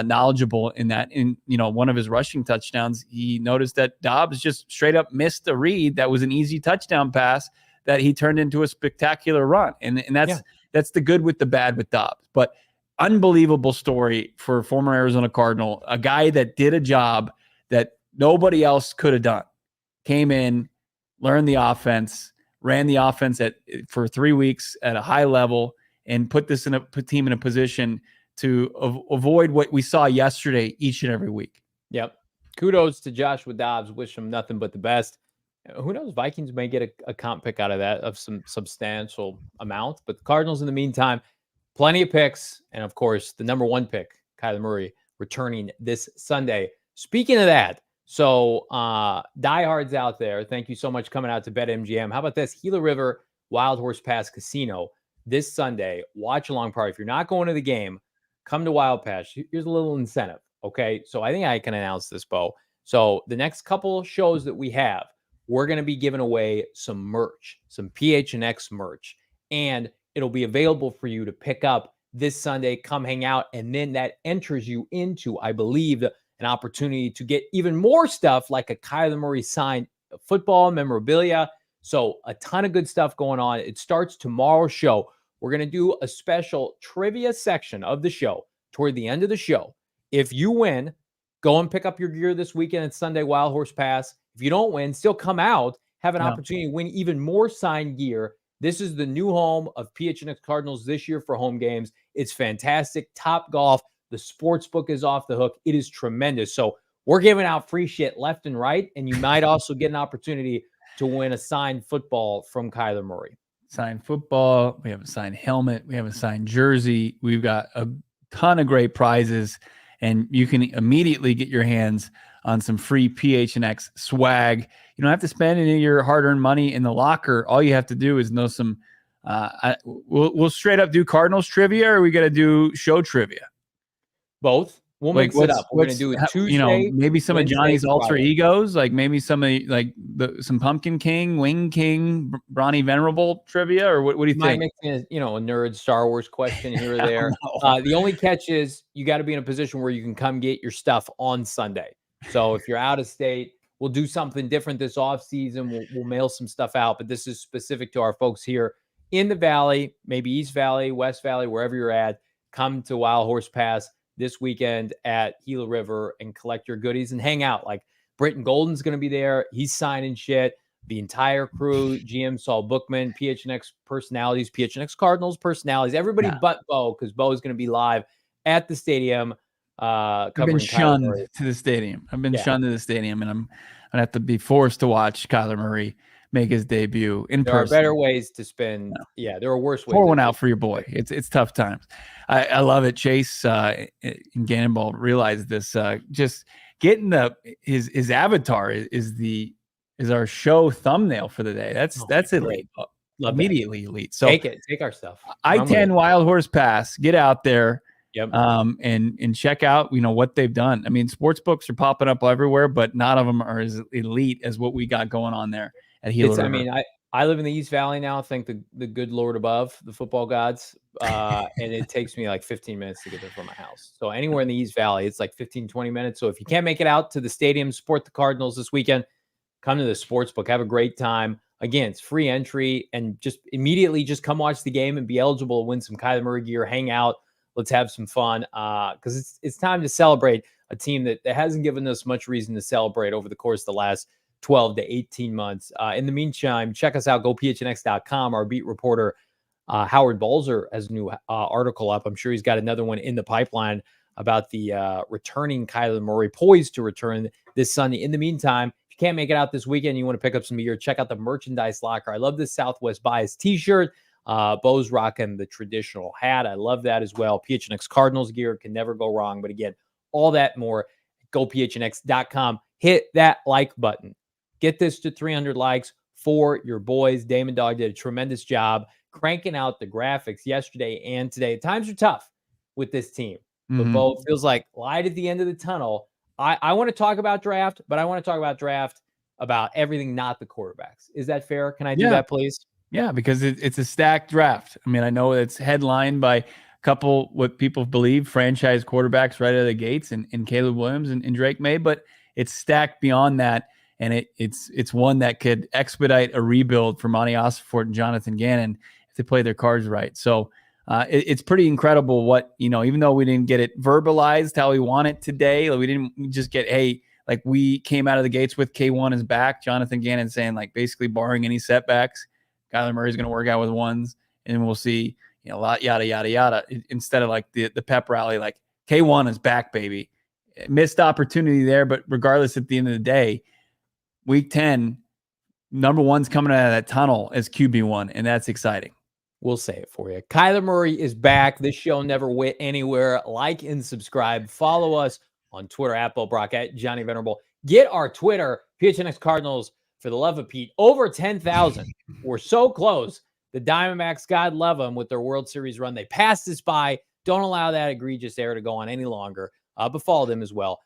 knowledgeable in that. In one of his rushing touchdowns, he noticed that Dobbs just straight up missed a read that was an easy touchdown pass that he turned into a spectacular run. And that's the good with the bad with Dobbs. But unbelievable story for former Arizona Cardinal, a guy that did a job that nobody else could have done. Came in, learned the offense, ran the offense for 3 weeks at a high level, and put team in a position to avoid what we saw yesterday each and every week.
Yep. Kudos to Joshua Dobbs. Wish him nothing but the best. Who knows? Vikings may get a comp pick out of that of some substantial amount. But the Cardinals, in the meantime, plenty of picks. And, of course, the number 1 pick, Kyler Murray, returning this Sunday. Speaking of that, so diehards out there, thank you so much coming out to BetMGM. How about this? Gila River Wild Horse Pass Casino this Sunday. Watch along party. If you're not going to the game, come to Wild Pass. Here's a little incentive, okay? So I think I can announce this, Bo. So the next couple shows that we have, we're going to be giving away some merch, some PHNX merch, and it'll be available for you to pick up this Sunday. Come hang out, and then that enters you into, I believe, an opportunity to get even more stuff like a Kyler Murray signed football memorabilia. So a ton of good stuff going on. It starts tomorrow's show. We're going to do a special trivia section of the show toward the end of the show. If you win, go and pick up your gear this weekend at Sunday Wild Horse Pass. If you don't win, still come out, have an opportunity to win even more signed gear. This is the new home of PHNX Cardinals this year for home games. It's fantastic. Top golf. The sports book is off the hook. It is tremendous. So We're giving out free shit left and right, and you might also get an opportunity to win a signed football from Kyler Murray.
Signed football. We have a signed helmet. We have a signed jersey. We've got a ton of great prizes, and you can immediately get your hands on some free PHNX swag. You don't have to spend any of your hard-earned money in the locker. All you have to do is know some. We'll straight up do Cardinals trivia, or we got to do show trivia?
Both. We'll mix it up. We're going to do it Tuesday.
Maybe some
Wednesday,
of Johnny's alter
Friday.
egos, like maybe some of some Pumpkin King, Wing King, Bronny Venerable trivia, or what do you think?
Mixing a nerd Star Wars question here or there. The only catch is you got to be in a position where you can come get your stuff on Sunday. So if you're out of state, we'll do something different this off season. We'll mail some stuff out, but this is specific to our folks here in the Valley, maybe East Valley, West Valley, wherever you're at. Come to Wild Horse Pass this weekend at Gila River and collect your goodies and hang out. Like Britton Golden's going to be there. He's signing shit. The entire crew, GM Saul Bookman, PHNX personalities, PHNX Cardinals personalities, everybody but Bo, because Bo is going to be live at the stadium.
I've been shunned to the stadium. I've been shunned to the stadium, and I'm going to have to be forced to watch Kyler Murray make his debut in person.
There are better ways to spend. Yeah, there are worse ways.
Pour one out for your boy. It's tough times. I love it. Chase and Gannon Ball realized this. Just getting his avatar is our show thumbnal for the day. That's elite. Immediately elite. So
take our stuff.
I-10 Wild Horse Pass. Get out there.
Yep.
And check out, what they've done. I mean, sports books are popping up everywhere, but none of them are as elite as what we got going on there at Gila River.
I mean, I live in the East Valley now. Thank the good Lord above, the football gods. And it takes me like 15 minutes to get there from my house. So anywhere in the East Valley, it's like 15, 20 minutes. So if you can't make it out to the stadium, support the Cardinals this weekend, come to the sports book, have a great time. Again, it's free entry, and just immediately just come watch the game and be eligible to win some Kyler Murray gear, hang out. Let's have some fun because it's time to celebrate a team that hasn't given us much reason to celebrate over the course of the last 12 to 18 months. In the meantime, check us out, gophnx.com. Our beat reporter, Howard Balzer, has a new article up. I'm sure he's got another one in the pipeline about the returning Kyler Murray, poised to return this Sunday. In the meantime, if you can't make it out this weekend, you want to pick up some gear, check out the merchandise locker. I love this Southwest Bias t-shirt. Bo's rocking the traditional hat. I love that as well. PHNX Cardinals gear can never go wrong. But again, all that more, gophnx.com. Hit that like button. Get this to 300 likes for your boys. Damon Dog did a tremendous job cranking out the graphics yesterday and today. Times are tough with this team. But Bo, feels like light at the end of the tunnel. I want to talk about draft, but I want to talk about draft about everything, not the quarterbacks. Is that fair? Can I do that, please?
Yeah, because it's a stacked draft. I mean, I know it's headlined by a couple, what people believe, franchise quarterbacks right out of the gates, and Caleb Williams and Drake May, but it's stacked beyond that, and it's one that could expedite a rebuild for Monty Ossenfort and Jonathan Gannon if they play their cards right. So it's pretty incredible what, even though we didn't get it verbalized how we want it today, like we didn't just get, like we came out of the gates with K1 is back, Jonathan Gannon saying, like, basically barring any setbacks, Kyler Murray's going to work out with ones, and we'll see, a lot, yada, yada, yada, instead of like the pep rally, like K1 is back, baby. Missed opportunity there, but regardless, at the end of the day, week 10, number one's coming out of that tunnel as QB1, and that's exciting.
We'll say it for you. Kyler Murray is back. This show never went anywhere. Like and subscribe. Follow us on Twitter at Bo Brack, at Johnny Venerable. Get our Twitter, PHNX Cardinals. For the love of Pete, over 10,000. We're so close. The Diamondbacks, God love them, with their World Series run. They passed us by. Don't allow that egregious error to go on any longer. But follow them as well.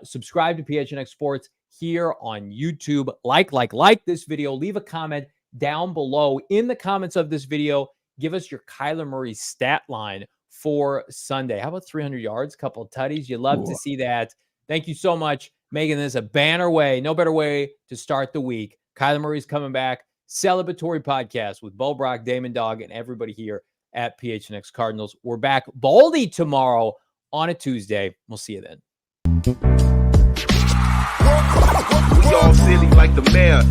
Subscribe to PHNX Sports here on YouTube. Like this video. Leave a comment down below in the comments of this video. Give us your Kyler Murray stat line for Sunday. How about 300 yards, couple of tutties? You love to see that. Thank you so much. Making this a banner way, no better way to start the week. Kyler Murray's coming back. Celebratory podcast with Bo Brack, Damon Dog, and everybody here at PHNX Cardinals. We're back Baldy tomorrow on a Tuesday. We'll see you then.
We all silly like the mayor.